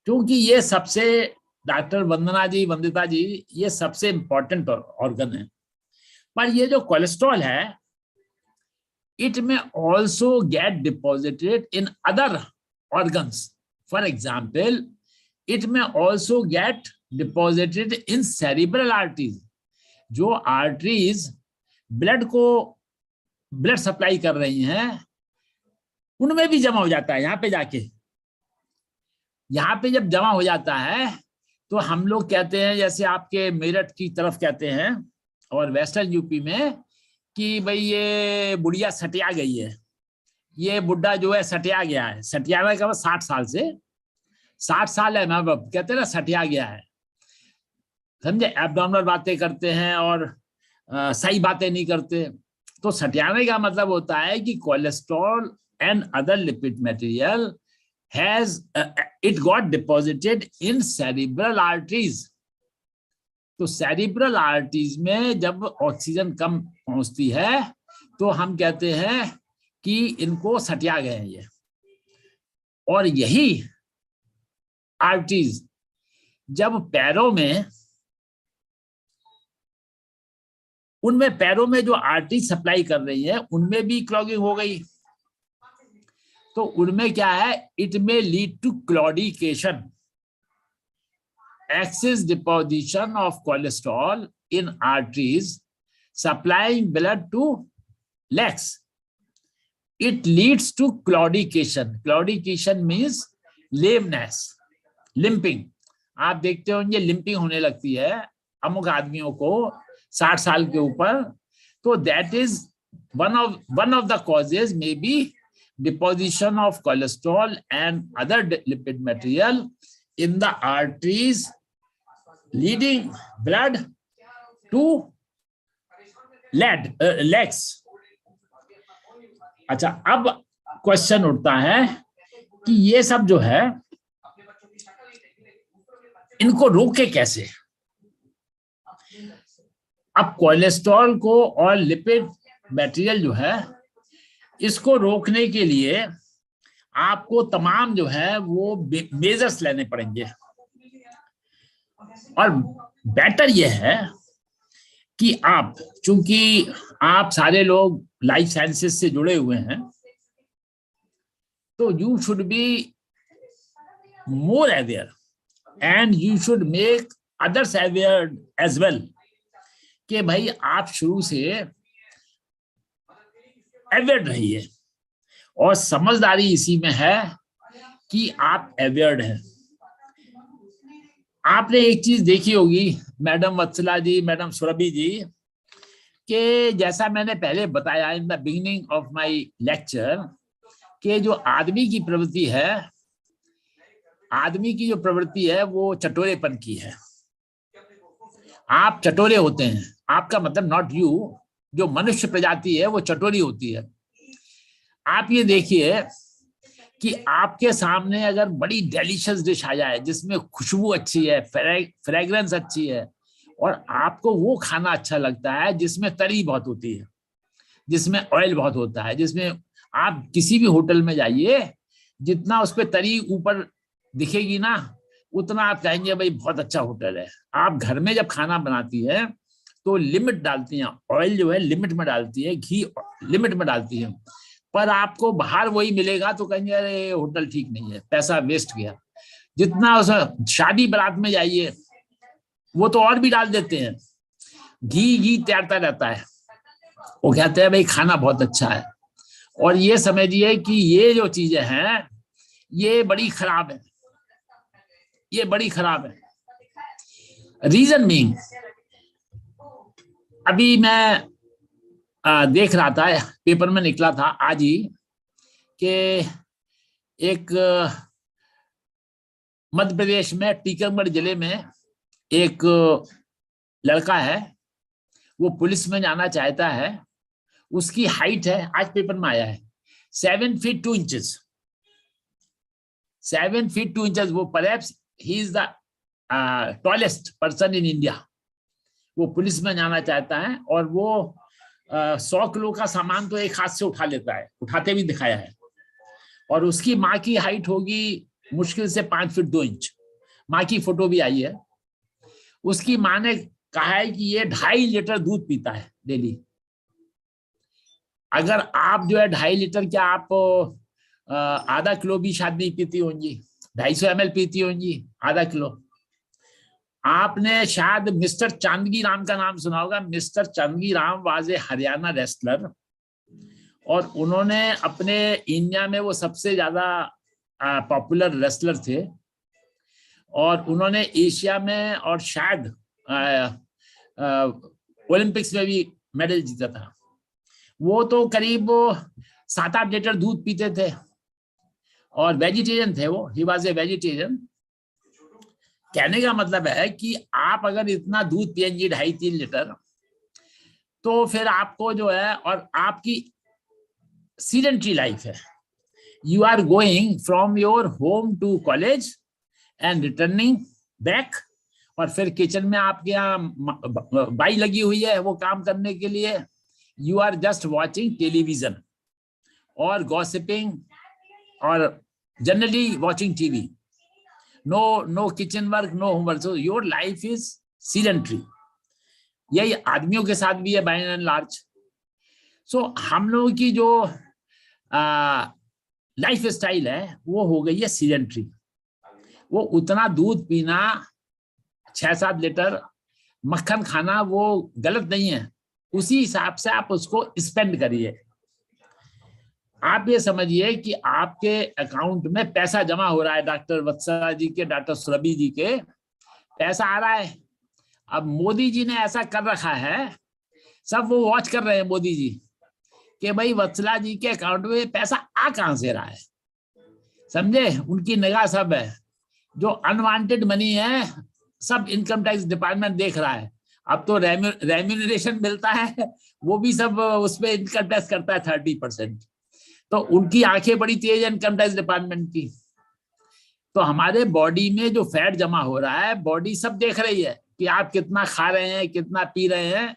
क्योंकि ये सबसे, डॉक्टर वंदना जी, वंदिता जी, ये सबसे इंपॉर्टेंट ऑर्गन है। पर ये जो कोलेस्ट्रॉल है, it may also get deposited in other organs. For example, it may also get deposited in cerebral arteries. जो आर्टरीज ब्लड सप्लाई कर रही हैं, उनमें भी जमा हो जाता है। यहाँ पे जाके, यहाँ पे जब जमा हो जाता है तो हम लोग कहते हैं, जैसे आपके मेरठ की तरफ कहते हैं और वेस्टर्न यूपी में, कि भाई ये बुढ़िया सटिया गई है, ये बुढ़ा जो है सटिया गया है। सटियाना का 60 साल से, 60 साल है, मैं कहते हैं ना सटिया गया है, समझे। एब्डोमिनल बातें करते हैं और सही बातें नहीं करते। तो सटियाने का मतलब होता है कि cholesterol and other lipid material has it got deposited in cerebral arteries। तो सेरिब्रल आर्टरीज में जब ऑक्सीजन कम पहुंचती है तो हम कहते हैं कि इनको सटिया गए हैं ये। और यही आर्टरीज जब पैरों में, उनमें पैरों में जो आर्टरी सप्लाई कर रही है उनमें भी क्लॉगिंग हो गई, तो उनमें क्या है, it may lead to claudication, excess deposition of cholesterol in arteries supplying blood to legs. It leads to claudication. Claudication means lameness, limping. आप देखते होंगे लिंपिंग होने लगती है अमुक आदमियों को 60 साल के ऊपर। तो that is one of the causes may be deposition of cholesterol and other lipid material in the arteries leading blood to legs। अच्छा, अब क्वेश्चन उठता है कि ये सब जो है इनको रोके कैसे। अब कोलेस्ट्रॉल को और लिपिड मटेरियल जो है, इसको रोकने के लिए आपको तमाम जो है वो मेजर्स लेने पड़ेंगे। और बेटर ये है कि आप, चूंकि आप सारे लोग लाइफ साइंसेस से जुड़े हुए हैं, तो you should be more aware and you should make others aware as well, कि भाई आप शुरू से अवेयर रहिए। और समझदारी इसी में है कि आप अवेयर्ड हैं। आपने एक चीज देखी होगी मैडम वत्सला जी, मैडम सुरभि जी, कि जैसा मैंने पहले बताया in the beginning of my lecture, कि जो आदमी की प्रवृत्ति है, आदमी की जो प्रवृत्ति है वो चटोरेपन की है। आप चटोरे होते हैं, आपका मतलब नॉट यू, जो मनुष्य प्रजाति है वो चटोरी होती है। आप ये देखिए कि आपके सामने अगर बड़ी डेलिशियस डिश आ जाए जिसमें खुशबू अच्छी है, फ्रेग्रेंस अच्छी है, और आपको वो खाना अच्छा लगता है जिसमें तरी बहुत होती है, जिसमें ऑयल बहुत होता है, जिसमें आप किसी भी होटल में जाइए, जितना उस पर तरी ऊपर दिखेगी ना, उतना आप कहेंगे भाई बहुत अच्छा होटल है। आप घर में जब खाना बनाती है तो लिमिट डालती हैं, ऑयल जो है लिमिट में डालती है, घी लिमिट में डालती है, पर आपको बाहर वही मिलेगा तो कहेंगे अरे होटल ठीक नहीं है, पैसा वेस्ट गया। जितना उस शादी बारात में जाइए वो तो और भी डाल देते हैं, घी घी तैरता रहता है, वो कहते हैं भाई खाना बहुत अच्छा है। और ये समझिए कि ये जो चीजें हैं ये बड़ी खराब है, ये बड़ी खराब है। रीजन मीन, अभी मैं देख रहा था, पेपर में निकला था आज ही कि एक मध्य प्रदेश में टीकमगढ़ जिले में एक लड़का है, वो पुलिस में जाना चाहता है। उसकी हाइट है, आज पेपर में आया है, 7 feet 2 inches, 7 feet 2 inches। वो perhaps he is the tallest person in India. वो पुलिस में जाना चाहता है और वो 100 किलो का सामान तो एक हाथ से उठा लेता है, उठाते भी दिखाया है। और उसकी माँ की हाइट होगी मुश्किल से 5 feet 2 inch। माँ की फोटो भी आई है। उसकी माँ ने कहा है कि ये 2.5 लीटर दूध पीता है डेली। अगर आप जो है 2.5 लीटर, क्या आप आधा किलो भी शायद नहीं पीती होंगी, 250 ml पीती होंगी, आधा किलो। आपने शायद मिस्टर चांदगी राम का नाम सुना होगा। Mister Chandgi Ram was a Haryana wrestler, और उन्होंने अपने इंडिया में वो सबसे ज्यादा पॉपुलर रेसलर थे, और उन्होंने एशिया में और शायद ओलंपिक्स में भी मेडल जीता था। वो तो करीब 7-8 लीटर दूध पीते थे और वेजिटेरियन थे वो, ही वाज ए वेजिटेरियन। कहने का मतलब है कि आप अगर इतना दूध पिएंगी 2.5-3 लीटर, तो फिर आपको जो है, और आपकी सीडेंटरी लाइफ है, you are going from your home to college and returning back, और फिर किचन में आपके यहाँ बाई लगी हुई है वो काम करने के लिए। You are just watching television और गॉसिपिंग और generally watching TV. No kitchen work, no homework, so your life is sedentary. यही आदमियों के साथ भी है बाय एंड लार्ज। सो हम लोगों की जो लाइफ स्टाइल है वो हो गई है सीडेंटरी। वो उतना दूध पीना, 6-7 लीटर मक्खन खाना वो गलत नहीं है, उसी हिसाब से आप उसको स्पेंड करिए। आप ये समझिए कि आपके अकाउंट में पैसा जमा हो रहा है, डॉक्टर वत्सला जी के, डॉक्टर सुरभि जी के पैसा आ रहा है। अब मोदी जी ने ऐसा कर रखा है, सब वो वॉच कर रहे हैं मोदी जी कि भाई वत्सला जी के अकाउंट में पैसा आ कहां से रहा है, समझे। उनकी निगाह सब है, जो अनवांटेड मनी है सब इनकम टैक्स डिपार्टमेंट देख रहा है। अब तो रेम्यूनरेशन मिलता है, वो भी सब उस पर इनकम टैक्स करता है 30%। तो उनकी आंखें बड़ी तेज है इनकम टैक्स डिपार्टमेंट की। तो हमारे बॉडी में जो फैट जमा हो रहा है, बॉडी सब देख रही है कि आप कितना खा रहे हैं, कितना पी रहे हैं,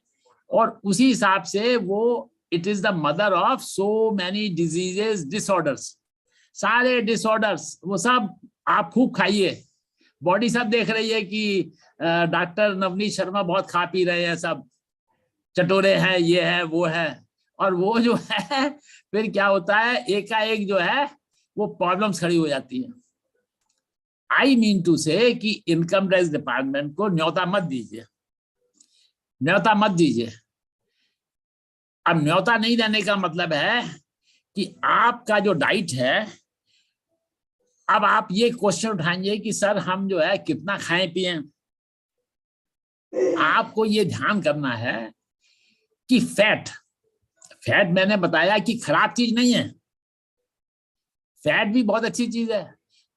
और उसी हिसाब से वो it is the mother of so many diseases, disorders, सारे डिसऑर्डर्स वो सब आप खूब खाइए। बॉडी सब देख रही है कि डॉक्टर नवनीत शर्मा बहुत खा पी रहे हैं, सब चटोरे हैं, ये है वो है, और वो जो है फिर क्या होता है, एकाएक जो है वो प्रॉब्लम्स खड़ी हो जाती है। आई मीन टू से कि इनकम टैक्स डिपार्टमेंट को न्योता मत दीजिए, न्योता मत दीजिए। अब न्योता नहीं देने का मतलब है कि आपका जो डाइट है, अब आप ये क्वेश्चन उठाएंगे कि सर हम जो है कितना खाएं पिए। आपको ये ध्यान करना है कि फैट मैंने बताया कि खराब चीज नहीं है, फैट भी बहुत अच्छी चीज है,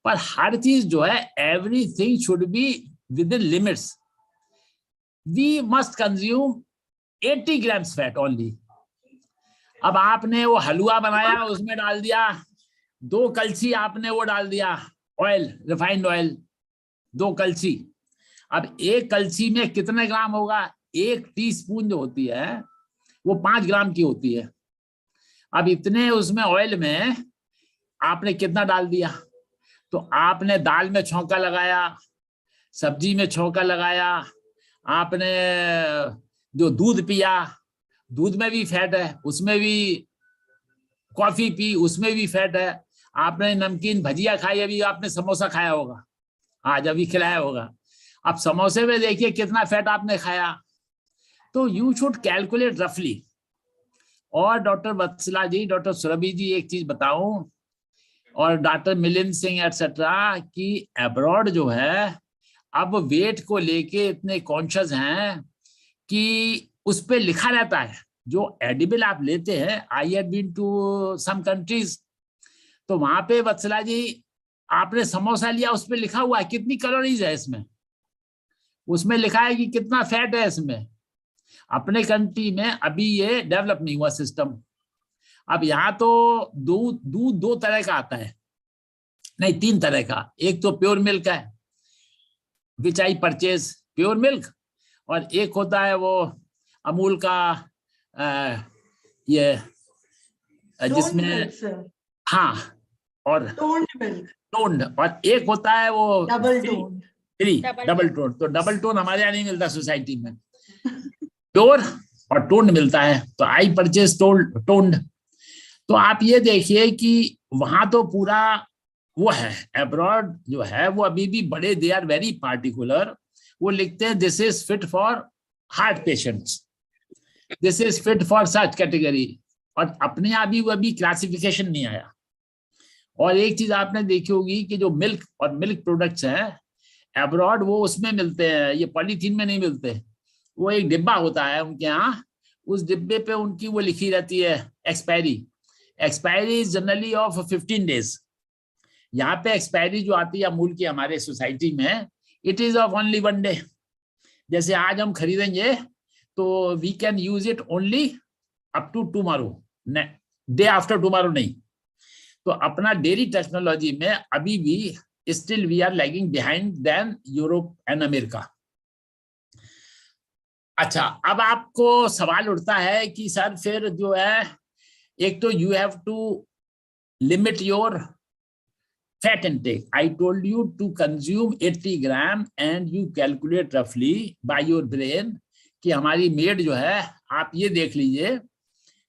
पर हर चीज जो है everything should be within limits. We must consume 80 grams fat only. अब आपने वो हलवा बनाया, उसमें डाल दिया 2 कलछी, आपने वो डाल दिया ऑयल, रिफाइंड ऑयल 2 कलछी। अब 1 कलछी में कितने ग्राम होगा? 1 टीस्पून जो होती है वो 5 ग्राम की होती है। अब इतने उसमें ऑयल में आपने कितना डाल दिया? तो आपने दाल में छौंका लगाया, सब्जी में छौंका लगाया, आपने जो दूध पिया, दूध में भी फैट है, उसमें भी कॉफी पी, उसमें भी फैट है। आपने नमकीन भजिया खाई, अभी आपने समोसा खाया होगा, आज अभी खिलाया होगा। अब समोसे में देखिए कितना फैट आपने खाया। तो यू शुड कैलकुलेट रफली। और डॉक्टर वत्सला जी, डॉक्टर सुरभि जी, एक चीज बताऊं, और डॉक्टर मिलिंद सिंह एटसेट्रा, कि अब्रॉड जो है अब वेट को लेके इतने कॉन्शियस हैं कि उस पे लिखा रहता है। जो एडिबल आप लेते हैं, I have been to some countries, तो वहां पे वत्सला जी आपने समोसा लिया, उस पे लिखा हुआ है कितनी कैलोरीज है इसमें, उसमें लिखा है कि कितना फैट है इसमें। अपने कंट्री में अभी ये डेवलप नहीं हुआ सिस्टम। अब यहाँ तो दूध दूध दो तरह का आता है, नहीं 3 तरह का। एक तो प्योर मिल्क है, विच आई परचेज प्योर मिल्क, और एक होता है वो अमूल का ये जिसमें, हाँ, और टोन्ड, और एक होता है वो डबल टोन। Double tone. तो डबल टोन हमारे यहाँ नहीं मिलता सोसाइटी में, प्योर और टोन्ड मिलता है। तो आई परचेज टोन्ड। तो आप ये देखिए कि वहां तो पूरा वो है। अब्रॉड जो है वो अभी भी बड़े, दे आर वेरी पार्टिकुलर। वो लिखते हैं this is fit for heart patients, this is fit for such category. और अपने यहाँ भी वो अभी क्लासिफिकेशन नहीं आया। और एक चीज आपने देखी होगी कि जो मिल्क और मिल्क प्रोडक्ट्स हैं अब्रॉड, वो उसमें मिलते हैं, ये पॉलीथीन में नहीं मिलते। वो एक डिब्बा होता है उनके यहाँ, उस डिब्बे पे उनकी वो लिखी रहती है expiry is generally of 15 days. यहाँ पे एक्सपायरी जो आती है अमूल की हमारे सोसाइटी में, it is of only 1 day. जैसे आज हम खरीदेंगे तो we can use it only up to tomorrow, day after tomorrow नहीं। तो अपना डेयरी टेक्नोलॉजी में अभी भी still we are lagging behind then Europe and America. अच्छा, अब आपको सवाल उठता है कि सर फिर जो है, एक तो you have to limit your fat intake. I told you to consume 80 gram and you calculate roughly by your brain कि हमारी मेड जो है, आप ये देख लीजिए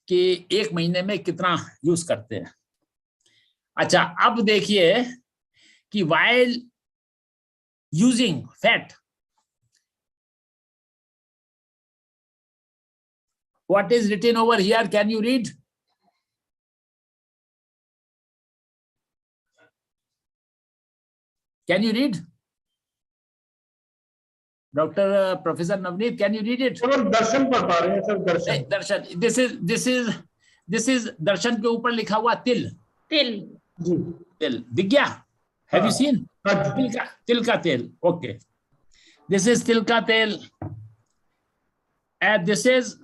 कि 1 महीने में कितना यूज करते हैं। अच्छा, अब देखिए कि while using fat, what is written over here? Can you read? Can you read? Dr. Professor Navneet, can you read it? Sir Darshan बता रहे हैं sir, Darshan. Darshan, this is Darshan के ऊपर लिखा हुआ तिल। जी, तिल दिख गया? Have you seen? तिल का तेल। Okay. This is तिल का तेल and this is,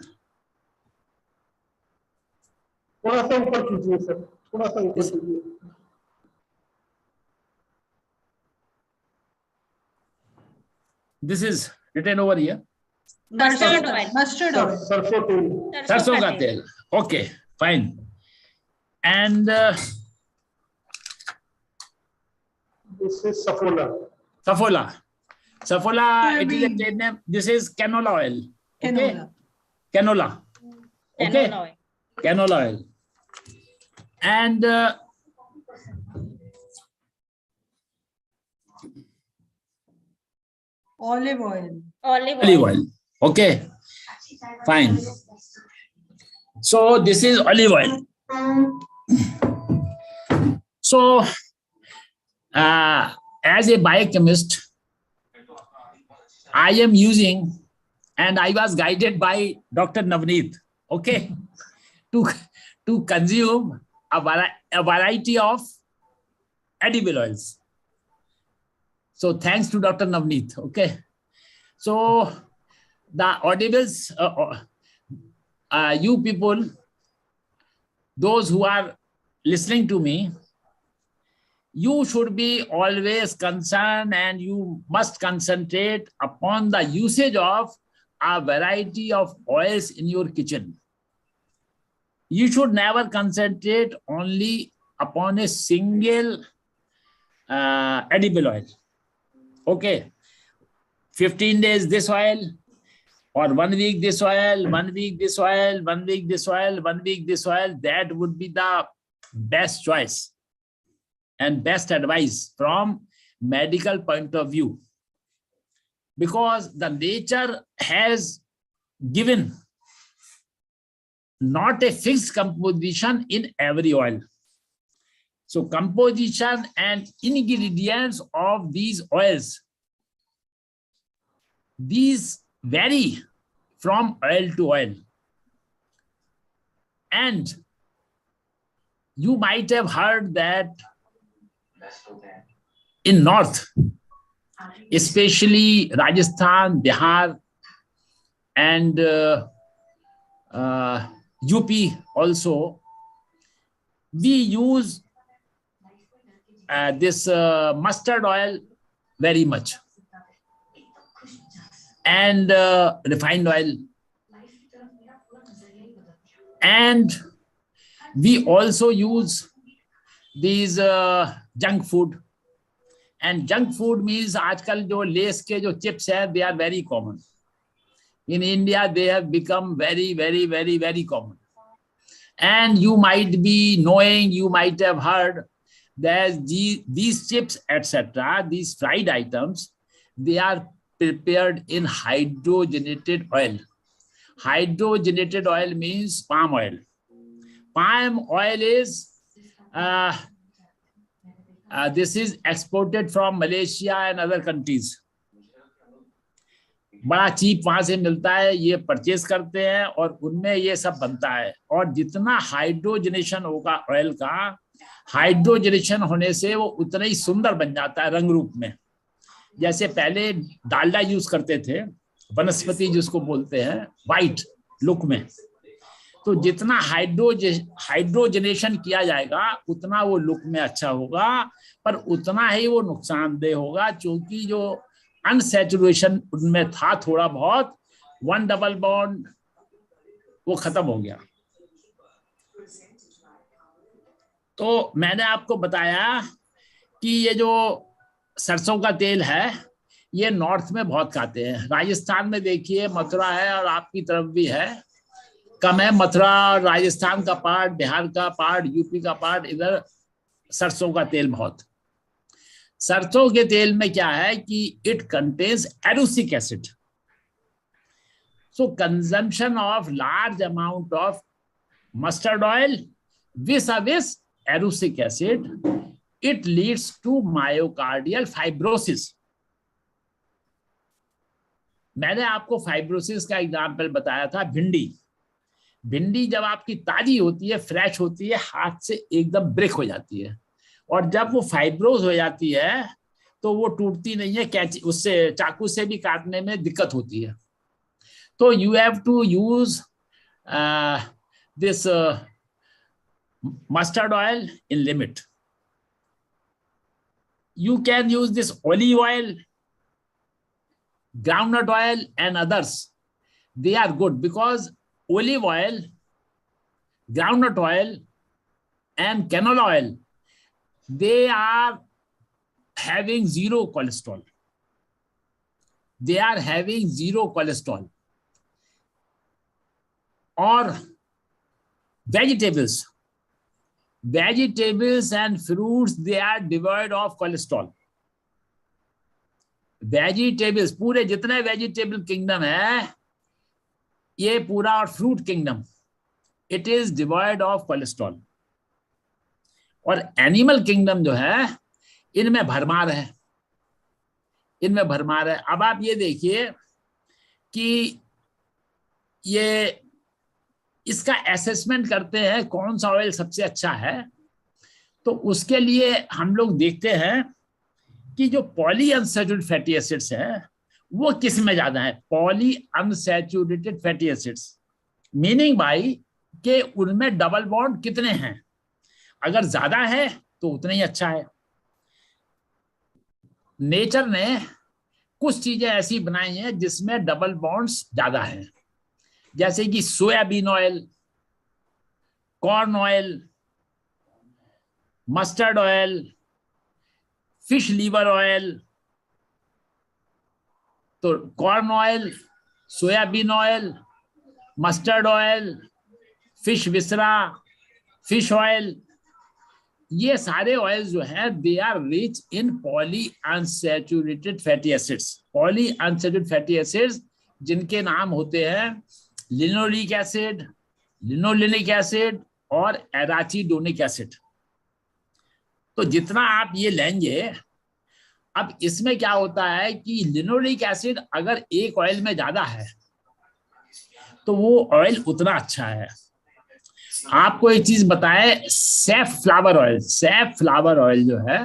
थोड़ा सा ऊपर कीजिए सर, थोड़ा सा ऊपर कीजिए। this is written over here. Mustard oil. Mustard oil. सरसों तेल। सरसों का तेल। Okay, fine. And this is Saffola. Saffola, it is a trade name. This is canola oil. Okay? Canola. Okay? Canola oil. And Olive oil. olive oil. Okay? Fine. So this is olive oil. So as a biochemist, I am using, and I was guided by Dr. Navneet, okay, to consume a variety of edible oils. So thanks to Dr. Navneet, okay. So the audibles, you people, those who are listening to me, you should be always concerned and you must concentrate upon the usage of a variety of oils in your kitchen. You should never concentrate only upon a single edible oil. Okay, 15 days this oil, or 1 week this oil, 1 week this oil, 1 week this oil, 1 week this oil, that would be the best choice and best advice from medical point of view, because the nature has given not a fixed composition in every oil. So composition and ingredients of these oils, these vary from oil to oil. And you might have heard that in North, especially Rajasthan, Bihar, and UP also, we use this mustard oil very much, and refined oil. And we also use these junk food. And junk food means आजकल जो less के जो chips है, they are very common. In India, they have become very, very, very, very common. And you might be knowing, you might have heard that these chips, etc., these fried items, they are prepared in hydrogenated oil. Hydrogenated oil means palm oil. Palm oil is, this is exported from Malaysia and other countries. बड़ा cheap वहां से मिलता है, ये purchase करते हैं और उनमें ये सब बनता है. और जितना हाइड्रोजनेशन होगा ऑयल का, हाइड्रोजनेशन होने से वो उतना ही सुंदर बन जाता है रंग रूप में. जैसे पहले डालडा यूज करते थे, वनस्पति जिसको बोलते हैं, वाइट लुक में, तो जितना हाइड्रोजनेशन किया जाएगा उतना वो लुक में अच्छा होगा, पर उतना ही वो नुकसानदेह होगा, क्योंकि जो अनसैचुरेशन उनमें था थोड़ा बहुत, 1 डबल बॉन्ड वो खत्म हो गया. तो मैंने आपको बताया कि ये जो सरसों का तेल है, ये नॉर्थ में बहुत खाते हैं. राजस्थान में देखिए मथुरा है और आपकी तरफ भी है, कम है. मथुरा, राजस्थान का पार्ट, बिहार का पार्ट, यूपी का पार्ट, इधर सरसों का तेल बहुत. सरसों के तेल में क्या है कि it contains erucic acid. So consumption of large amount of mustard oil vis-a-vis erucic acid, it leads to myocardial fibrosis. मैंने आपको फाइब्रोसिस का एग्जाम्पल बताया था भिंडी. भिंडी जब आपकी ताजी होती है, फ्रेश होती है, हाथ से एकदम ब्रेक हो जाती है, और जब वो फाइब्रोज हो जाती है तो वो टूटती नहीं है, कैंची उससे चाकू से भी काटने में दिक्कत होती है. तो you have to use this mustard oil in limit. You can use this olive oil, groundnut oil, and others. They are good because olive oil, groundnut oil, and canola oil, they are having zero cholesterol. They are having zero cholesterol. Or vegetables. Vegetables and fruits, they are devoid of cholesterol. Vegetables, पूरे जितने vegetable kingdom है, ये पूरा, और fruit kingdom, it is devoid of cholesterol. और animal kingdom जो है, इनमें भरमार है, इनमें भरमार है. अब आप ये देखिए कि ये इसका असेसमेंट करते हैं कौन सा ऑयल सबसे अच्छा है. तो उसके लिए हम लोग देखते हैं कि जो पॉली अनसैचुरेटेड फैटी एसिड्स हैं वो किस में ज्यादा है. Poly unsaturated fatty acids meaning by कि उनमें डबल बॉन्ड कितने हैं. अगर ज्यादा है तो उतना ही अच्छा है. नेचर ने कुछ चीजें ऐसी बनाई हैं जिसमें डबल बॉन्ड्स ज्यादा हैं, जैसे कि soybean oil, corn oil, mustard oil, fish liver oil. तो corn oil soybean oil, mustard oil, fish viscera, fish oil, ये सारे ऑयल जो है they are rich in poly unsaturated fatty acids. Poly unsaturated fatty acids जिनके नाम होते हैं linoleic acid, linolenic acid और एराचिडोनिक एसिड। तो जितना आप ये लेंगे, अब इसमें क्या होता है कि लिनोलिक एसिड अगर एक ऑयल में ज्यादा है तो वो ऑयल उतना अच्छा है। आपको एक चीज बताए, सैफफ्लावर ऑयल, सैफफ्लावर ऑयल जो है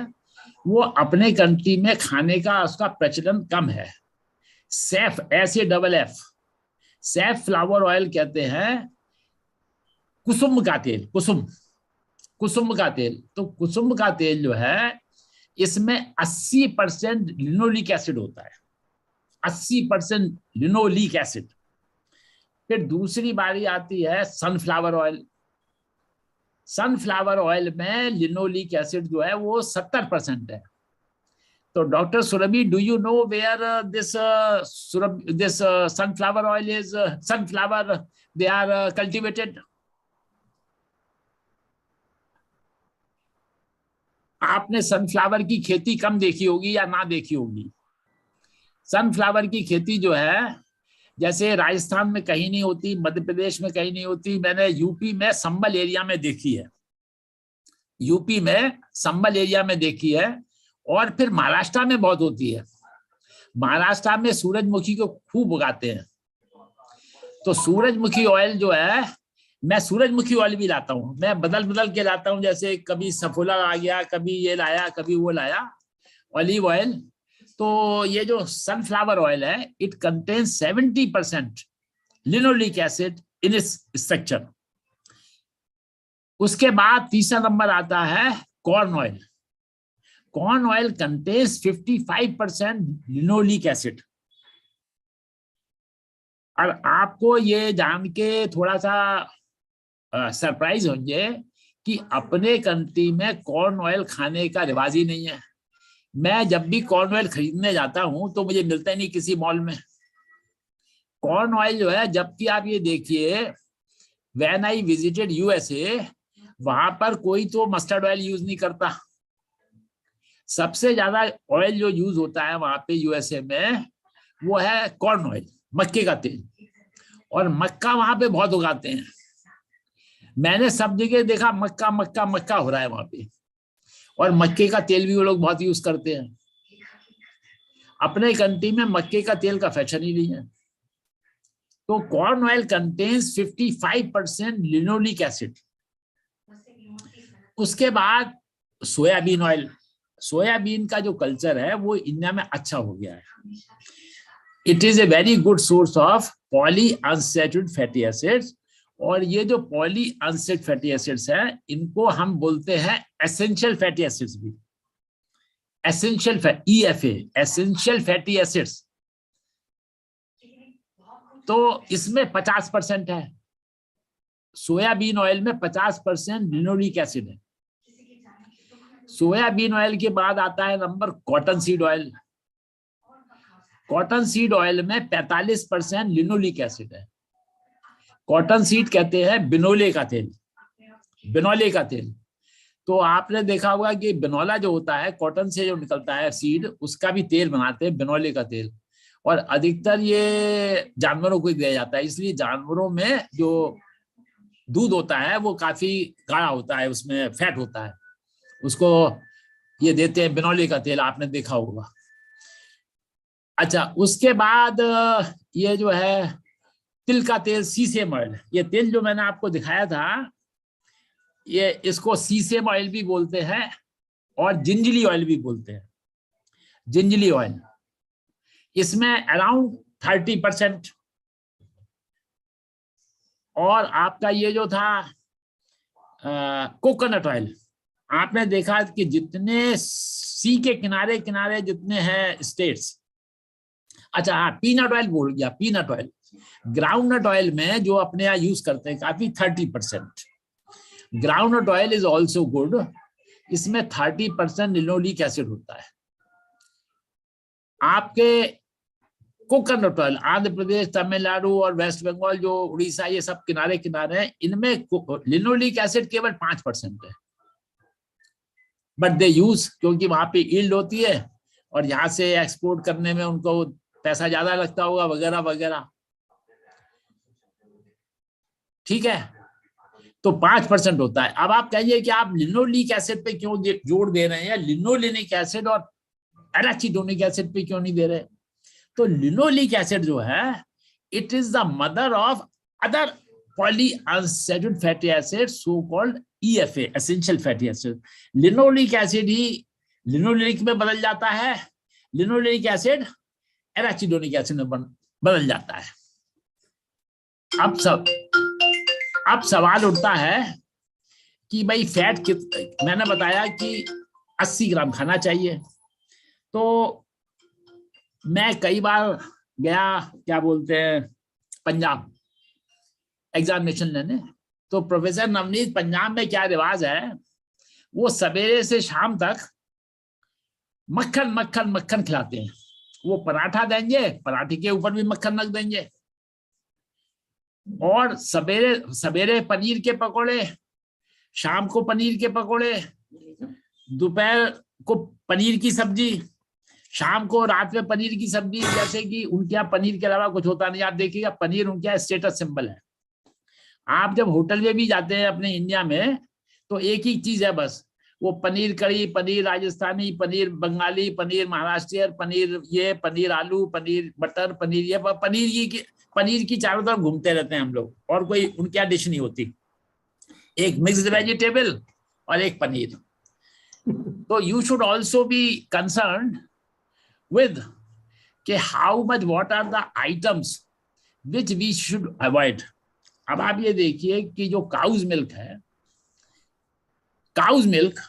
वो अपने कंट्री में खाने का उसका प्रचलन कम है। सैफ, SAFF, सैफफ्लावर ऑयल कहते हैं कुसुम का तेल, कुसुम का तेल। तो कुसुम का तेल जो है इसमें 80% लिनोलिक एसिड होता है, 80% लिनोलिक एसिड। फिर दूसरी बारी आती है सनफ्लावर ऑयल। सनफ्लावर ऑयल में लिनोलिक एसिड जो है वो 70% है। तो doctor Surabhi, do you know where this sunflower oil is, sunflower they are cultivated? आपने सनफ्लावर की खेती कम देखी होगी या ना देखी होगी। सनफ्लावर की खेती जो है जैसे राजस्थान में कहीं नहीं होती, मध्य प्रदेश में कहीं नहीं होती, मैंने यूपी में संबल एरिया में देखी है, यूपी में संबल एरिया में देखी है। और फिर महाराष्ट्र में बहुत होती है। महाराष्ट्र में सूरजमुखी को खूब उगाते हैं। तो सूरजमुखी ऑयल जो है, मैं सूरजमुखी ऑयल भी लाता हूँ, मैं बदल बदल के लाता हूँ, जैसे कभी सफोला आ गया, कभी ये लाया, कभी वो लाया, ऑलिव ऑयल। तो ये जो सनफ्लावर ऑयल है, it contains 70% linoleic acid in its structure. उसके बाद तीसरा नंबर आता है corn oil. Corn oil contains 55% linoleic acid. और आपको ये जान के थोड़ा सा सरप्राइज होंगे कि अपने कंट्री में कॉर्न ऑयल खाने का रिवाज ही नहीं है। मैं जब भी कॉर्न ऑयल खरीदने जाता हूं तो मुझे मिलता ही नहीं किसी मॉल में। कॉर्न ऑयल जो है, जबकि आप ये देखिए, व्हेन आई विजिटेड USA, वहां पर कोई तो मस्टर्ड ऑयल यूज नहीं करता। सबसे ज्यादा ऑयल जो यूज होता है वहां पे USA में वो है कॉर्न ऑयल, मक्के का तेल। और मक्का वहां पे बहुत उगाते हैं। मैंने सब जगह देखा मक्का मक्का मक्का हो रहा है वहां पे। और मक्के का तेल भी वो लोग बहुत यूज करते हैं। अपने कंट्री में मक्के का तेल का फैशन ही नहीं है। तो corn oil contains 55% linoleic acid. उसके बाद सोयाबीन ऑयल। सोयाबीन का जो कल्चर है वो इंडिया में अच्छा हो गया है। It is a very good source of poly unsaturated fatty acids. और ये जो पॉली अनसैचुरेटेड फैटी एसिड्स है, इनको हम बोलते हैं एसेंशियल फैटी एसिड्स भी। Essential EFA, essential fatty acids. तो इसमें 50% है। सोयाबीन ऑयल में 50% लिनोलिक एसिड है। सोयाबीन ऑयल के बाद आता है number cotton seed oil. Cotton seed oil में 45% लिनोलिक एसिड है। कॉटन सीड कहते हैं बिनोले का तेल, बिनोले का तेल। तो आपने देखा होगा कि बिनोला जो होता है, कॉटन से जो निकलता है सीड, उसका भी तेल बनाते हैं, बिनोले का तेल। और अधिकतर ये जानवरों को दिया जाता है, इसलिए जानवरों में जो दूध होता है वो काफी गाढ़ा होता है, उसमें फैट होता है, उसको ये देते हैं बिनोले का तेल, आपने देखा होगा। अच्छा, उसके बाद ये जो है तिल का तेल, सीसेम ऑयल। ये तेल जो मैंने आपको दिखाया था, ये इसको सीसेम ऑयल भी बोलते हैं और जिंजली ऑयल भी बोलते हैं। जिंजली ऑयल, इसमें अराउंड 30%। और आपका ये जो था कोकोनट ऑयल। आपने देखा कि जितने सी के किनारे किनारे जितने हैं स्टेट्स, अच्छा हाँ, पीनट ऑयल बोल गया, पीनट ऑयल। ग्राउंडनट ऑयल में जो अपने यहाँ यूज करते हैं काफी 30%। Groundnut oil is also good. इसमें 30% लिनोलिक एसिड होता है। आपके कोकोनट ऑयल, आंध्र प्रदेश, तमिलनाडु और वेस्ट बंगाल, जो उड़ीसा, ये सब किनारे किनारे हैं, इनमें लिनोलिक एसिड केवल 5% है। बट दे यूज, क्योंकि वहां पे यील्ड होती है और यहाँ से एक्सपोर्ट करने में उनको पैसा ज्यादा लगता होगा, वगैरह वगैरह। ठीक है, तो 5% होता है। अब आप कहिए कि आप लिनोलिक एसिड पे क्यों जोर दे रहे हैं, या लिनोलेनिक एसिड और एराचिडोनिक एसिड पे क्यों नहीं दे रहे? तो लिनोलिक एसिड जो है, it is the mother of other polyunsaturated fatty acid, so called EFA, essential fatty acid. Linoleic acid he linolenic में बदल जाता है, लिनोलेनिक एसिड एराचिडोनिक एसिड में बदल जाता है। अब सवाल उठता है कि भाई फैट मैंने बताया कि 80 ग्राम खाना चाहिए। तो मैं कई बार गया, क्या बोलते हैं, पंजाब एग्जामिनेशन लेने। तो प्रोफेसर नवनीत, पंजाब में क्या रिवाज है, वो सवेरे से शाम तक मक्खन मक्खन मक्खन खिलाते हैं। वो पराठा देंगे, पराठे के ऊपर भी मक्खन रख देंगे, और सवेरे सवेरे पनीर के पकोड़े, शाम को पनीर के पकोड़े, दोपहर को पनीर की सब्जी, शाम को रात में पनीर की सब्जी। जैसे कि उनके यहाँ पनीर के अलावा कुछ होता नहीं। आप देखिएगा, पनीर उनके यहाँ स्टेटस सिंबल है। आप जब होटल में भी जाते हैं अपने इंडिया में, तो एक ही चीज है बस, वो पनीर कड़ी, पनीर राजस्थानी, पनीर बंगाली, पनीर महाराष्ट्रियन, पनीर ये, पनीर आलू, पनीर बटर, पनीर ये, पनीर की चारों तरफ घूमते रहते हैं हम लोग, और कोई उनके यहाँ डिश नहीं होती। एक मिक्स्ड वेजिटेबल और एक पनीर। तो you should also be concern with कि how much, what are the items which we should avoid। अब आप ये देखिए कि जो काउज मिल्क है, काउज मिल्क,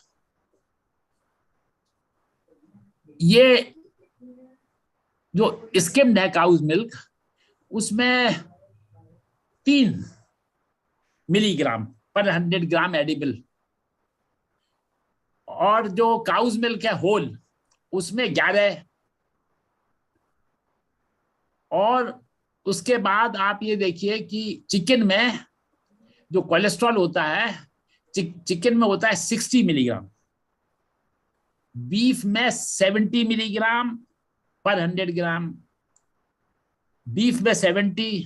ये जो स्किम्ड है काउज मिल्क, उसमें 3 मिलीग्राम पर 100 ग्राम एडिबल, और जो काउज मिल्क है होल, उसमें 11। और उसके बाद आप ये देखिए कि चिकन में जो कोलेस्ट्रॉल होता है, चिकन में होता है 60 मिलीग्राम, बीफ में 70 मिलीग्राम पर 100 ग्राम, बीफ में 70,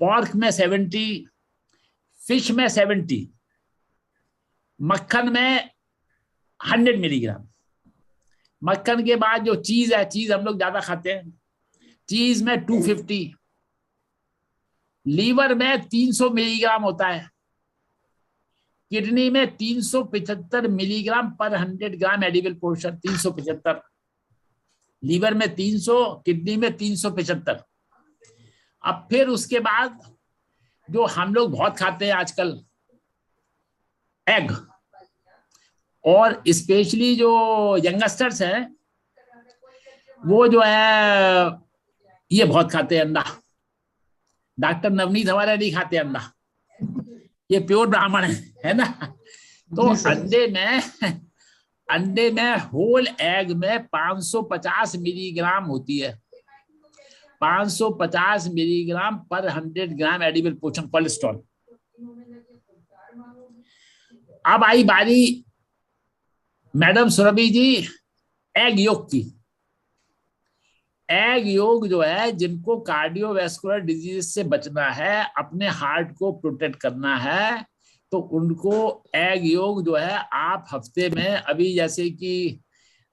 पॉर्क में 70, फिश में 70, मक्खन में 100 मिलीग्राम। मक्खन के बाद जो चीज है, चीज हम लोग ज्यादा खाते हैं, चीज में 250, लीवर में 300 मिलीग्राम होता है, किडनी में 375 मिलीग्राम पर 100 ग्राम एडिबल पोर्शन, 375, लीवर में 300, किडनी में 375। अब फिर उसके बाद जो हम लोग बहुत खाते हैं आजकल, एग, और स्पेशली जो यंगस्टर्स हैं, वो जो है ये बहुत खाते हैं अंडा। डॉक्टर नवनीत हमारे नहीं खाते अंडा, ये प्योर ब्राह्मण है ना। तो अंडे में होल एग में 550 मिलीग्राम होती है, 550 मिलीग्राम पर 100 ग्राम एडिबल पोर्शन कोलेस्ट्रॉल। अब आई बारी मैडम सुरभि जी एग योग की। एग योग जो है, जिनको कार्डियोवैस्कुलर डिजीज से बचना है, अपने हार्ट को प्रोटेक्ट करना है, तो उनको एग योग जो है आप हफ्ते में, अभी जैसे कि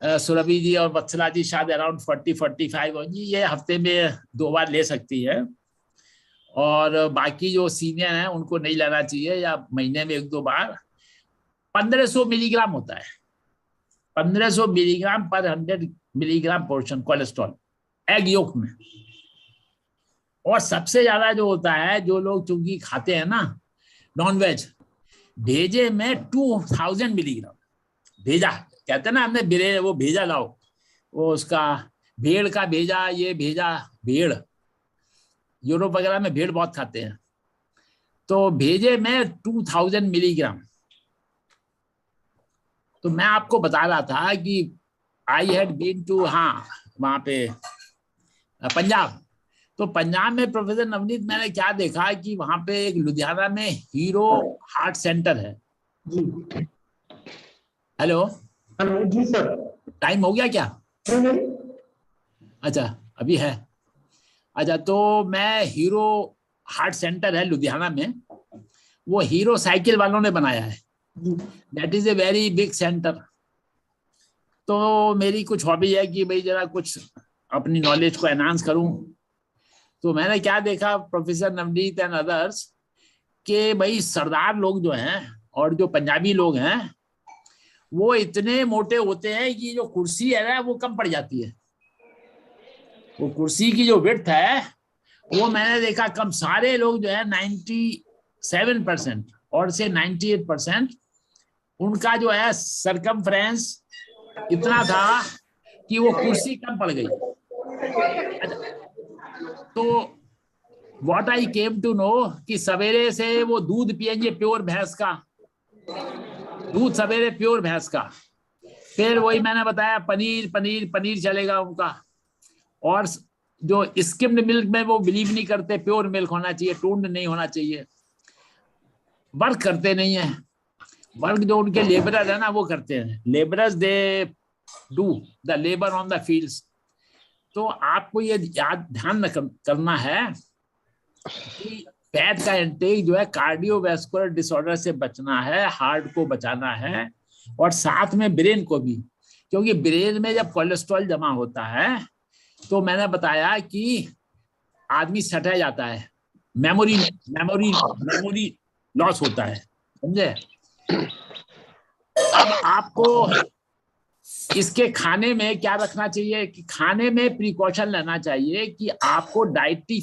सुरभि जी और वत्सला जी शायद अराउंड 40-45 होंगी, ये हफ्ते में 2 बार ले सकती है, और बाकी जो सीनियर हैं उनको नहीं लेना चाहिए, या महीने में 1-2 बार। 1500 मिलीग्राम होता है, 1500 मिलीग्राम पर 100 milligram portion cholesterol egg yolk में। और सबसे ज्यादा जो होता है, जो लोग चूंकि खाते हैं ना नॉनवेज, भेजे में 2000 मिलीग्राम। भेजा कहते हैं ना, हमने वो भेजा लाओ, वो उसका भेड़ का भेजा, ये भेजा, भेड़, यूरोप वगैरह में भेड़ बहुत खाते हैं, तो भेजे में 2000 मिलीग्राम। तो मैं आपको बता रहा था कि आई हैड बीन टू, हाँ, वहां पे पंजाब। तो पंजाब में प्रोफेसर नवनीत मैंने क्या देखा कि वहां पे एक लुधियाना में हीरो हार्ट सेंटर है। जी। हेलो हेलो जी सर। टाइम हो गया क्या? नहीं। अच्छा अभी है। अच्छा तो मैं हीरो हार्ट सेंटर है लुधियाना में, वो हीरो साइकिल वालों ने बनाया है। That is a very big centre. तो मेरी कुछ हॉबी है कि भाई जरा कुछ अपनी नॉलेज को एनहांस करूं। तो मैंने क्या देखा प्रोफेसर नवनीत एंड अदर्स के भाई सरदार लोग जो हैं और जो पंजाबी लोग हैं वो इतने मोटे होते हैं कि जो कुर्सी है ना वो कम पड़ जाती है। वो कुर्सी की जो विड्थ है वो मैंने देखा कम, सारे लोग जो है 97% और से 98% उनका जो है सरकमफ्रेंस इतना था कि वो कुर्सी कम पड़ गई। तो what I came to know कि सवेरे से वो दूध पियेंगे प्योर भैंस का, दूध सवेरे प्योर भैंस का। फिर वही मैंने बताया पनीर पनीर पनीर चलेगा उनका। और जो स्किम्ड मिल्क में वो बिलीव नहीं करते, प्योर मिल्क होना चाहिए, टोन्ड नहीं होना चाहिए। वर्क करते नहीं है, वर्क जो उनके लेबरर है ना वो करते हैं। Labourers they do the labour on the fields. तो आपको ये याद ध्यान करना है कि फैट का इंटेक जो है कार्डियोवैस्कुलर डिसऑर्डर से बचना है, हार्ट को बचाना है और साथ में ब्रेन को भी, क्योंकि ब्रेन में जब कोलेस्ट्रॉल जमा होता है तो मैंने बताया कि आदमी सटा जाता है, मेमोरी मेमोरी मेमोरी लॉस होता है, समझे। अब आपको इसके खाने में क्या रखना चाहिए कि खाने में प्रिकॉशन लेना चाहिए कि आपको डाइटरी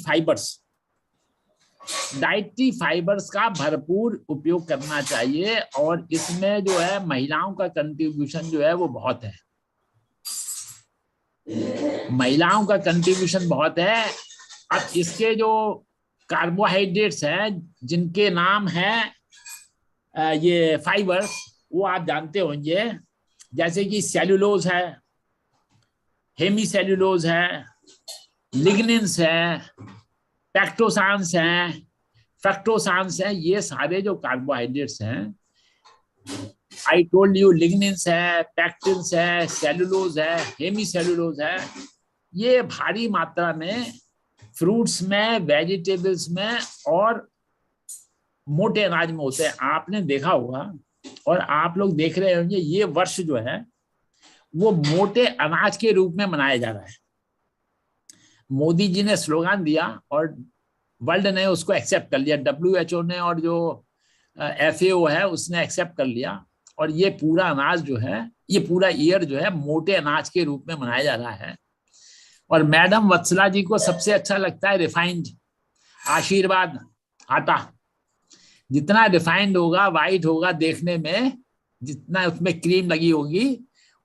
फाइबर्स का भरपूर उपयोग करना चाहिए। और इसमें जो है महिलाओं का कंट्रीब्यूशन जो है वो बहुत है, महिलाओं का कंट्रीब्यूशन बहुत है। अब इसके जो कार्बोहाइड्रेट्स हैं जिनके नाम है ये फाइबर, वो आप जानते होंगे, जैसे कि सेल्यूलोज है, हेमी सेल्यूलोज है, लिग्निन्स है, पैक्टोसान्स हैं, फ्रक्टोसान्स हैं। ये सारे जो कार्बोहाइड्रेट्स हैं, आई टोल्ड यू, लिग्निन्स है, पैक्टिन्स है, सेल्यूलोज है, हेमी सेल्यूलोज है, ये भारी मात्रा में फ्रूट्स में, वेजिटेबल्स में और मोटे अनाज में होते हैं। आपने देखा होगा और आप लोग देख रहे होंगे ये वर्ष जो है वो मोटे अनाज के रूप में मनाया जा रहा है। मोदी जी ने स्लोगन दिया और वर्ल्ड ने उसको एक्सेप्ट कर लिया, WHO ने और जो FAO है उसने एक्सेप्ट कर लिया। और ये पूरा अनाज जो है, ये पूरा ईयर जो है मोटे अनाज के रूप में मनाया जा रहा है। और मैडम वत्सला जी को सबसे अच्छा लगता है रिफाइंड आशीर्वाद आटा। जितना रिफाइंड होगा, वाइट होगा देखने में, जितना उसमें क्रीम लगी होगी,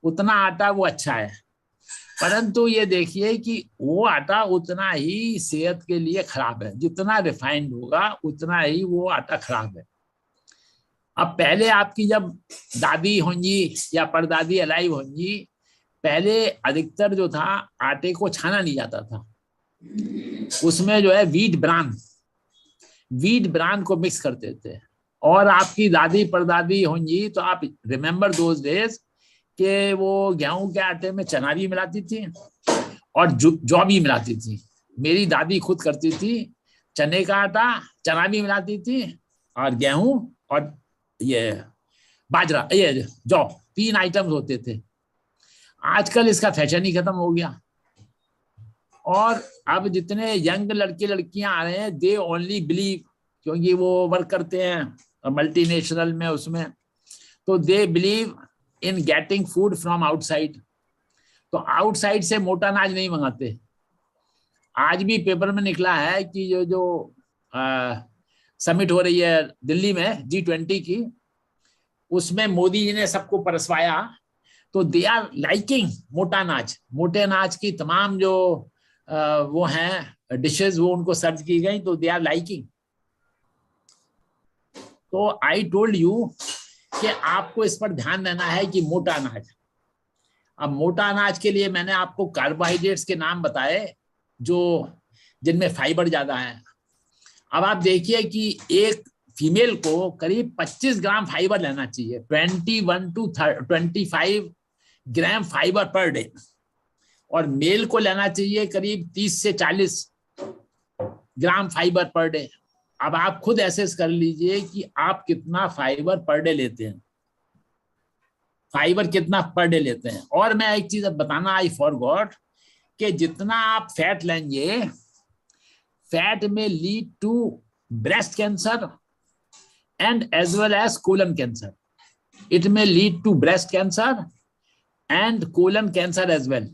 उतना आटा वो अच्छा है। परंतु ये देखिए कि वो आटा उतना ही सेहत के लिए खराब है, जितना रिफाइंड होगा उतना ही वो आटा खराब है। अब पहले आपकी जब दादी होंगी या परदादी अलाइव होंगी, पहले अधिकतर जो था आटे को छाना नहीं जाता था, उसमें जो है वीट ब्रान को मिक्स करते थे। और आपकी दादी परदादी होंगी तो आप रिमेम्बर दोज डेज कि वो गेहूं के आटे में चना भी मिलाती थी और जौ भी मिलाती थी। मेरी दादी खुद करती थी, चने का आटा, चना भी मिलाती थी और गेहूं और ये बाजरा, ये जौ, 3 आइटम्स होते थे। आजकल इसका फैशन ही खत्म हो गया। और अब जितने यंग लड़के लड़कियां आ रहे हैं, दे ओनली बिलीव, क्योंकि वो वर्क करते हैं मल्टीनेशनल में उसमें, तो they believe in getting food from outside. तो आउटसाइड से मोटा अनाज नहीं मंगाते। आज भी पेपर में निकला है कि जो समिट हो रही है दिल्ली में G20 की, उसमें मोदी जी ने सबको परसवाया, तो दे आर लाइकिंग मोटे अनाज की तमाम जो वो हैं डिशेस, वो उनको सर्व की गई, तो दे आर लाइकिंग। तो आई टोल्ड यू कि आपको इस पर ध्यान देना है कि मोटा अनाज। अब मोटा अनाज के लिए मैंने आपको कार्बोहाइड्रेट्स के नाम बताए, जो जिनमें फाइबर ज्यादा है। अब आप देखिए कि एक फीमेल को करीब 25 ग्राम फाइबर लेना चाहिए, 21 to 25 gram fibre per day, और मेल को लेना चाहिए करीब 30 से 40 ग्राम फाइबर पर डे। अब आप खुद एसेस कर लीजिए कि आप कितना फाइबर पर डे लेते हैं, फाइबर कितना पर डे लेते हैं। और मैं एक चीज अब बताना आई फॉरगॉट, कि जितना आप फैट लेंगे, fat may lead to breast cancer and as well as colon cancer. It may lead to breast cancer and colon cancer as well.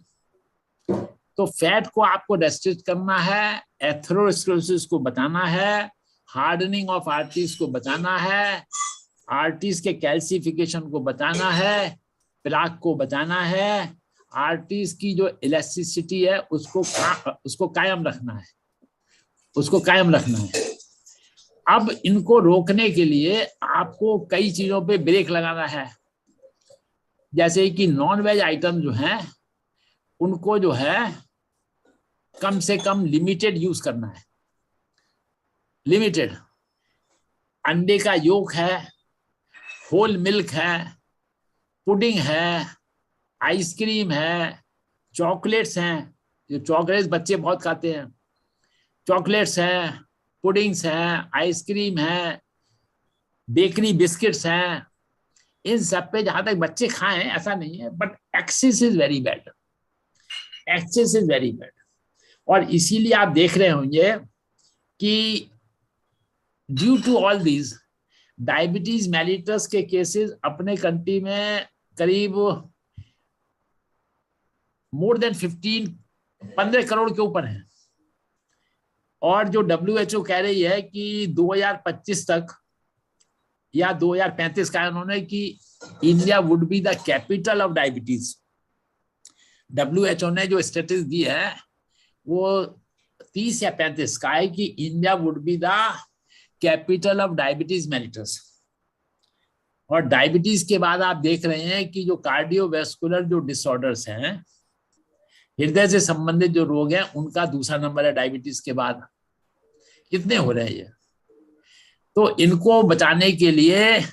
तो फैट को आपको रेस्ट्रिक्ट करना है, एथेरोस्क्लेरोसिस को बचाना है, हार्डनिंग ऑफ आर्टरीज को बचाना है, आर्टरीज के कैल्सिफिकेशन को बचाना है, प्लाक को बचाना है, आर्टरीज की जो इलास्टिसिटी है उसको कायम रखना है, उसको कायम रखना है। अब इनको रोकने के लिए आपको कई चीजों पे ब्रेक लगाना है, जैसे कि नॉन वेज आइटम जो हैं उनको जो है कम से कम लिमिटेड यूज करना है, लिमिटेड। अंडे का योक है, होल मिल्क है, पुडिंग है, आइसक्रीम है, चॉकलेट्स हैं, जो चॉकलेट्स बच्चे बहुत खाते हैं, चॉकलेट्स हैं, पुडिंग्स हैं, आइसक्रीम है, बेकरी बिस्किट्स हैं, इन सब पे जहां तक बच्चे खाएं ऐसा नहीं है, but excess is very bad, excess is very bad. और इसीलिए आप देख रहे होंगे कि due to all these diabetes mellitus के केसेस अपने कंट्री में करीब मोर देन 15 करोड़ के ऊपर हैं। और जो WHO कह रही है कि 2025 तक या 2035 का उन्होंने कि India would be the capital of diabetes. WHO ने जो स्टेटस दी है वो 30 या 35 का है कि India would be the capital of diabetes mellitus. और डायबिटीज के बाद आप देख रहे हैं कि जो कार्डियोवैस्कुलर जो डिसऑर्डर्स हैं, हृदय से संबंधित जो रोग हैं, उनका दूसरा नंबर है डायबिटीज के बाद। कितने हो रहे हैं ये? तो इनको बचाने के लिए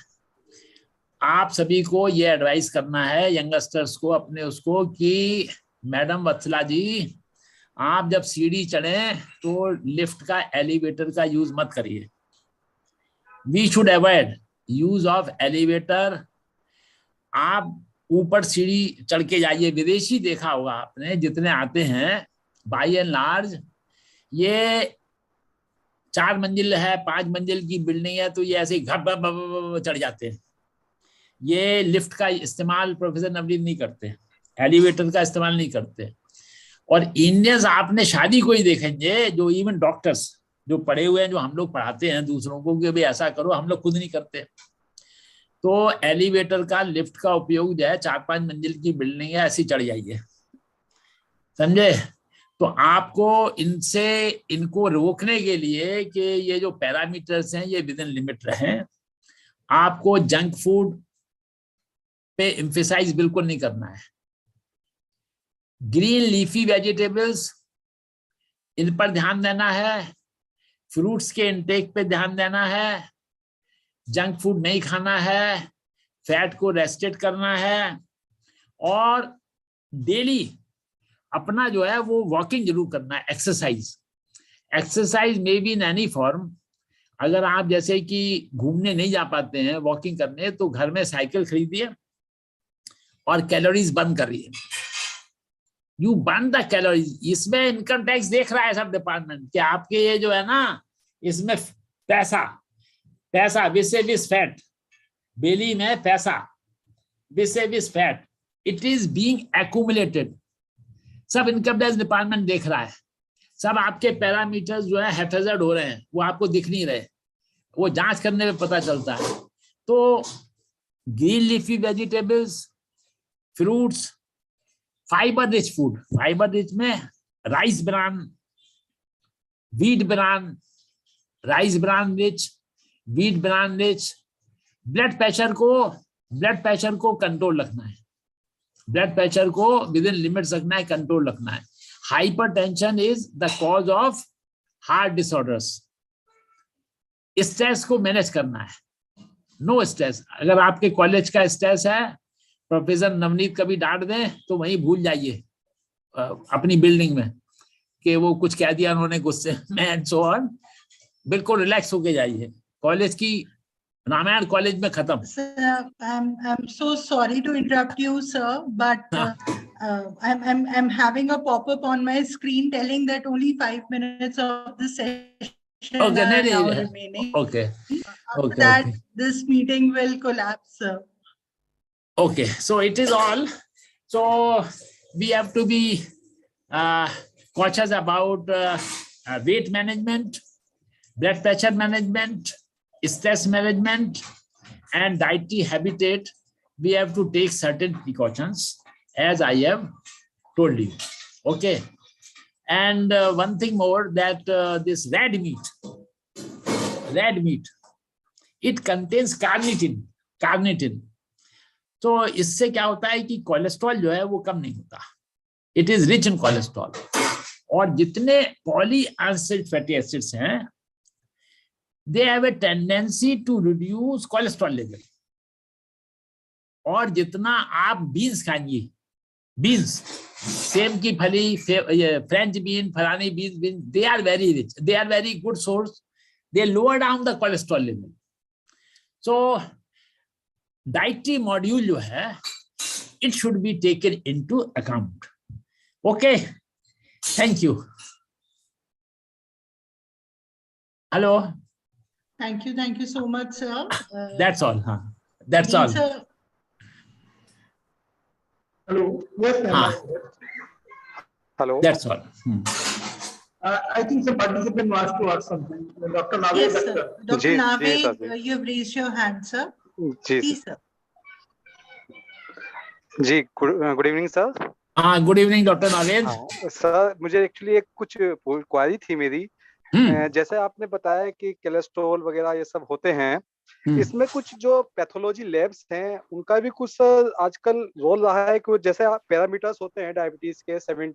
आप सभी को ये एडवाइस करना है यंगस्टर्स को अपने उसको कि मैडम वत्सला जी, आप जब सीढ़ी चढ़े तो लिफ्ट का, एलिवेटर का यूज मत करिए। We should avoid use of elevator. आप ऊपर सीढ़ी चढ़ के जाइए। विदेशी देखा होगा आपने, जितने आते हैं बाय एंड लार्ज, ये 4 मंजिल है, 5 मंजिल की बिल्डिंग है, तो ये ऐसे घप चढ़ जाते हैं। ये लिफ्ट का इस्तेमाल प्रोफेसर नवनीत नहीं करते, एलिवेटर का इस्तेमाल नहीं करते। और इंडियंस आपने शादी को ही देखेंगे, जो इवन डॉक्टर्स जो पढ़े हुए हैं, जो हम लोग पढ़ाते हैं दूसरों को कि भाई ऐसा करो, हम लोग खुद नहीं करते। तो एलिवेटर का, लिफ्ट का उपयोग जो है, 4-5 मंजिल की बिल्डिंग है, ऐसी चढ़ जाइए, समझे। तो आपको इनको रोकने के लिए कि ये जो पैरामीटर्स हैं ये विद इन लिमिट रहें। आपको जंक फूड पे एम्फेसाइज बिल्कुल नहीं करना है। ग्रीन लीफी वेजिटेबल्स, इन पर ध्यान देना है। फ्रूट्स के इंटेक पे ध्यान देना है। जंक फूड नहीं खाना है। फैट को रेस्ट्रिक्ट करना है। और डेली अपना जो है वो वॉकिंग जरूर करना है, exercise may be in any form. अगर आप जैसे कि घूमने नहीं जा पाते हैं वॉकिंग करने, तो घर में साइकिल खरीदिए और कैलोरीज बर्न करिए। You burn the calories. इसमें इनकम टैक्स देख रहा है सब डिपार्टमेंट कि आपके ये जो है ना, इसमें पैसा विसेविस फैट, बेली में पैसा vis a vis fat, it is being accumulated. सब इनकम टैक्स डिपार्टमेंट देख रहा है। सब आपके पैरामीटर्स जो है हैफेजर्ड हो रहे हैं, वो आपको दिख नहीं रहे, वो जांच करने में पता चलता है। तो green leafy vegetables, fruits, fibre rich food, fibre rich में rice bran, wheat bran, rice bran rich, wheat bran rich. Blood pressure को कंट्रोल रखना है, ब्लड प्रेशर को विद इन लिमिट्स रखना है, कंट्रोल रखना है। Hypertension is the cause of heart disorders. Stress को मैनेज करना है, नो स्ट्रेस। अगर आपके कॉलेज का स्ट्रेस है, प्रोफेसर नवनीत कभी डांट दें तो वहीं भूल जाइए अपनी बिल्डिंग में कि वो कुछ कह दिया उन्होंने गुस्से में एंड सो ऑन। बिल्कुल रिलैक्स होके जाइए। कॉलेज की रामायण कॉलेज में खत्म। Sir, I'm so sorry to interrupt you, sir, but I'm having a pop-up on my screen telling that only 5 minutes of the session Okay, are no, now no, remaining. okay, After okay, that, okay. this meeting will collapse, sir. Okay, so it is all. So we have to be cautious about weight management, blood pressure management, stress management, and dietary habitat. We have to take certain precautions, as I have told you. Okay, and one thing more, that this red meat, it contains carnitin. तो इससे क्या होता है कि cholesterol जो है वो कम नहीं होता, it is rich in cholesterol. और जितने पॉली अनसाचुरेटेड फैटी एसिड्स हैं, they have a tendency to reduce cholesterol level. और जितना आप बीन्स खाएंगे, बीन्स, सेम की फली, फ्रेंच बीन, फलानी bean, they are very rich, they are very good source, they lower down the cholesterol level. So dietary module जो है, it should be taken into account. Okay, thank you. Hello, Thank you so much, sir. That's all. हाँ, that's all. Sir, Hello. Yes, ma'am. हाँ, Hello. That's all. I think some participant wants to ask something. Dr. Nave, yes, sir. Dr. जी, Nave, जी, sir, you have raised your hand, sir. जी Please, sir. जी, good evening sir. हाँ, good evening doctor Naved. सर, मुझे actually एक कुछ क्वारी थी मेरी। जैसे आपने बताया कि कोलेस्ट्रॉल वगैरह ये सब होते हैं, इसमें कुछ जो पैथोलॉजी लैब्स हैं उनका भी कुछ सर आजकल रोल रहा है कि जैसे पैरामीटर्स होते हैं डायबिटीज के 70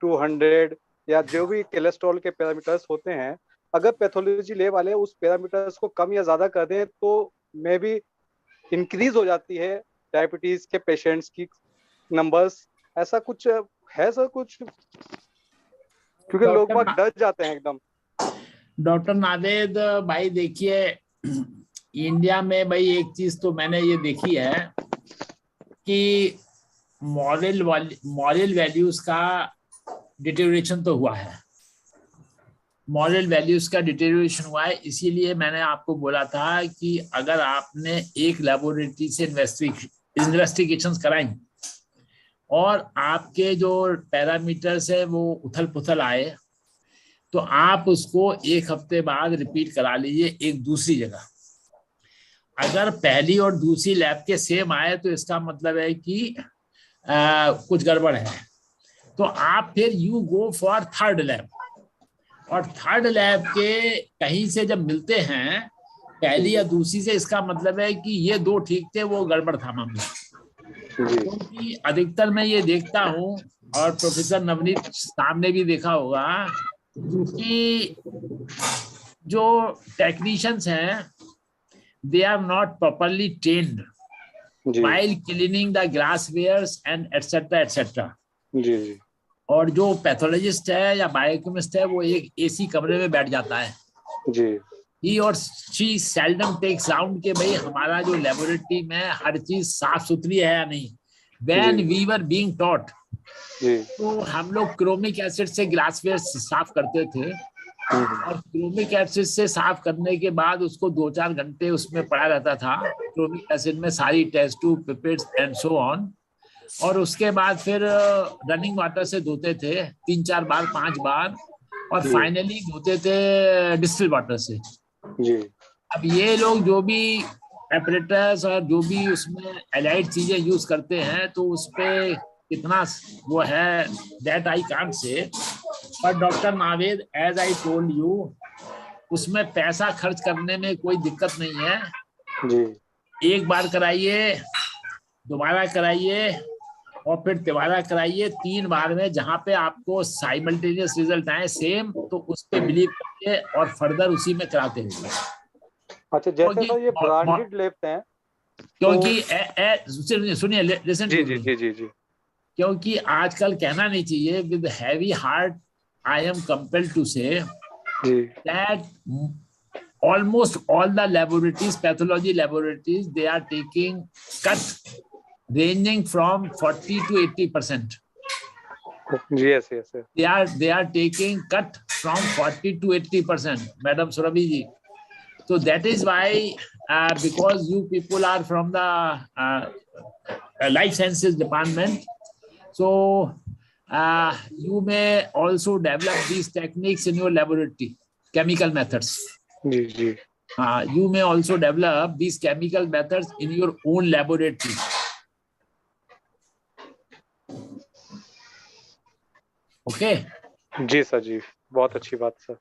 to 100 या जो भी कोलेस्ट्रॉल के पैरामीटर्स होते हैं, अगर पैथोलॉजी लैब वाले उस पैरामीटर्स को कम या ज्यादा कर दें तो मे भी इंक्रीज हो जाती है डायबिटीज के पेशेंट्स की नंबर्स। ऐसा कुछ है सर कुछ? क्योंकि लोग बहुत डर जाते हैं एकदम। डॉक्टर नावेद भाई, देखिए इंडिया में भाई एक चीज तो मैंने ये देखी है कि मॉरल वैल्यूज का डिटेरियोरेशन तो हुआ है। मॉरल वैल्यूज का डिटेरियोरेशन हुआ है, इसीलिए मैंने आपको बोला था कि अगर आपने एक लेबोरेटरी से इन्वेस्टिगेशंस कराई और आपके जो पैरामीटर्स है वो उथल पुथल आए, तो आप उसको एक हफ्ते बाद रिपीट करा लीजिए एक दूसरी जगह। अगर पहली और दूसरी लैब के सेम आए तो इसका मतलब है कि कुछ गड़बड़ है। तो आप फिर you go for third lab, और थर्ड लैब के कहीं से जब मिलते हैं पहली या दूसरी से, इसका मतलब है कि ये दो ठीक थे, वो गड़बड़ था मामला। क्योंकि अधिकतर मैं ये देखता हूँ, और प्रोफेसर नवनीत सामने भी देखा होगा, कि जो टेक्नीशियंस हैं they are not properly trained while cleaning the glasswares and etc. जी। और जो पैथोलॉजिस्ट है या बायोकेमिस्ट है वो एक एसी कमरे में बैठ जाता है जी। he or she seldom takes round के भाई हमारा जो लेबोरेटरी में हर चीज साफ सुथरी है या नहीं। When we were being taught, तो हम लोग क्रोमिक एसिड से ग्लासवेयर साफ करते थे, और क्रोमिक एसिड से साफ करने के बाद उसको 2-4 घंटे उसमें पड़ा रहता था, क्रोमिक एसिड में सारी test tube, pipettes and so on. और उसके बाद फिर रनिंग वाटर से धोते थे 3-4 बार, 5 बार, और फाइनली धोते थे डिस्टिल वाटर से। अब ये लोग जो भी एपरेटस और जो भी उसमें एलाइड चीजें यूज करते हैं, तो उस पे कितना वो है, दैट आई कांट से। पर doctor Naved, as I told you, उसमें पैसा खर्च करने में कोई दिक्कत नहीं है। एक बार कराइए, दोबारा कराइए, और फिर तिबारा कराइए 3 बार में, जहां पे आपको साइमल्टेनियस रिजल्ट आए सेम, तो उस पे बिलीव करिए और फर्दर उसी में कराते रहिए। अच्छा, जैसे सर ये ब्रांडेड लैब्स हैं, क्योंकि सुनिए, लिसन जी टू जी मी, जी जी जी, क्योंकि आजकल कहना नहीं चाहिए, with heavy heart I am compelled to say that almost all the laboratories, pathology laboratories, they are taking cut ranging from 40 to 80%. yes yes yes, They are taking cut from 40 to 80%, Madam Surabhi ji. So that is why, because you people are from the life sciences department, so you may also develop these techniques in your laboratory, chemical methods. जी जी, You may also develop these chemical methods in your own laboratory. Okay. जी sir जी, बहुत अच्छी बात sir,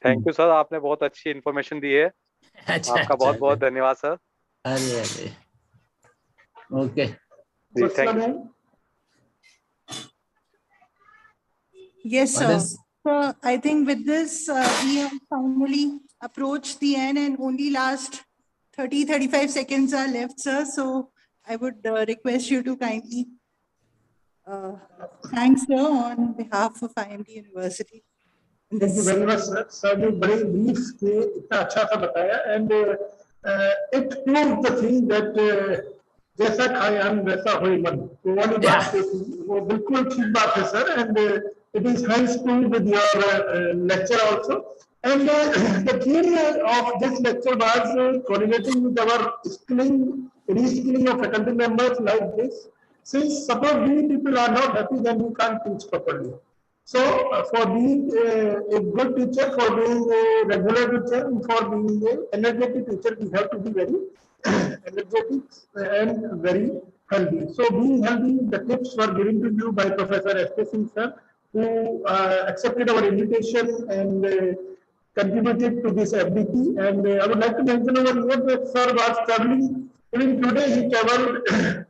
thank you sir, आपने बहुत अच्छी इन्फॉर्मेशन दी है, आपका बहुत बहुत धन्यवाद सर। अरे अरे, ओके जी, thank you. Yes, sir. So I think with this, we have finally approached the end, and only last 30-35 seconds are left, sir. So I would request you to kindly thank sir on behalf of IIMT University. Thank you very much, sir. Sir ने बड़े brief से इतना अच्छा सा बताया, and it proves the thing that जैसा खाए अन्न वैसा होए मन, वो वाली बात वो बिल्कुल ठीक बात है sir, and it is hands to with your lecture also, and the theory of this lecture was correlating with our skilling, reskilling of faculty members like this. Since suppose we people are not happy, then we can't teach properly. So for being a good teacher, for being a regular teacher, for being an energetic teacher, we have to be very energetic and very healthy. So being healthy, the tips were given to you by Professor S.K. Singh sir, who accepted our invitation and contributed to this FDP. And I would like to mention over here that sir was traveling. Even today he traveled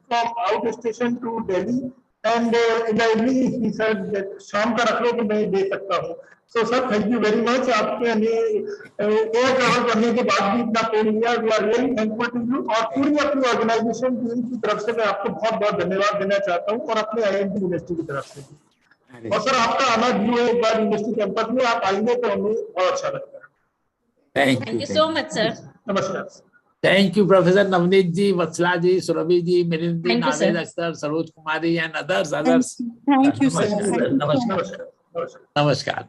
from out station to Delhi. And in the evening he said that शाम का रख लो तो मैं दे सकता हूँ. So sir, thank you very much. आपने air travel करने के बाद भी इतना पेड़ लिया. We are really thankful to you. और पूरी अपनी ऑर्गेनाइजेशन टीम की तरफ से मैं आपको बहुत बहुत धन्यवाद देना चाहता हूँ, और अपने IIMT यूनिवर्सिटी की तरफ से भी. और सर आपका आना भी है एक बार यूनिवर्सिटी कैंपस में, आप आएंगे तो हमें बहुत अच्छा लगता है. Thank you so much, sir. नमस्कार. Thank you, Professor Navneet ji, Vatsala ji, Surabhi ji, Meerut ji, Thank you, sir. Nagar, Akhtar, Saroj Kumari, and others. Thank you, sir. Namaskar. Thank you so much. Namaskar. Namaskar.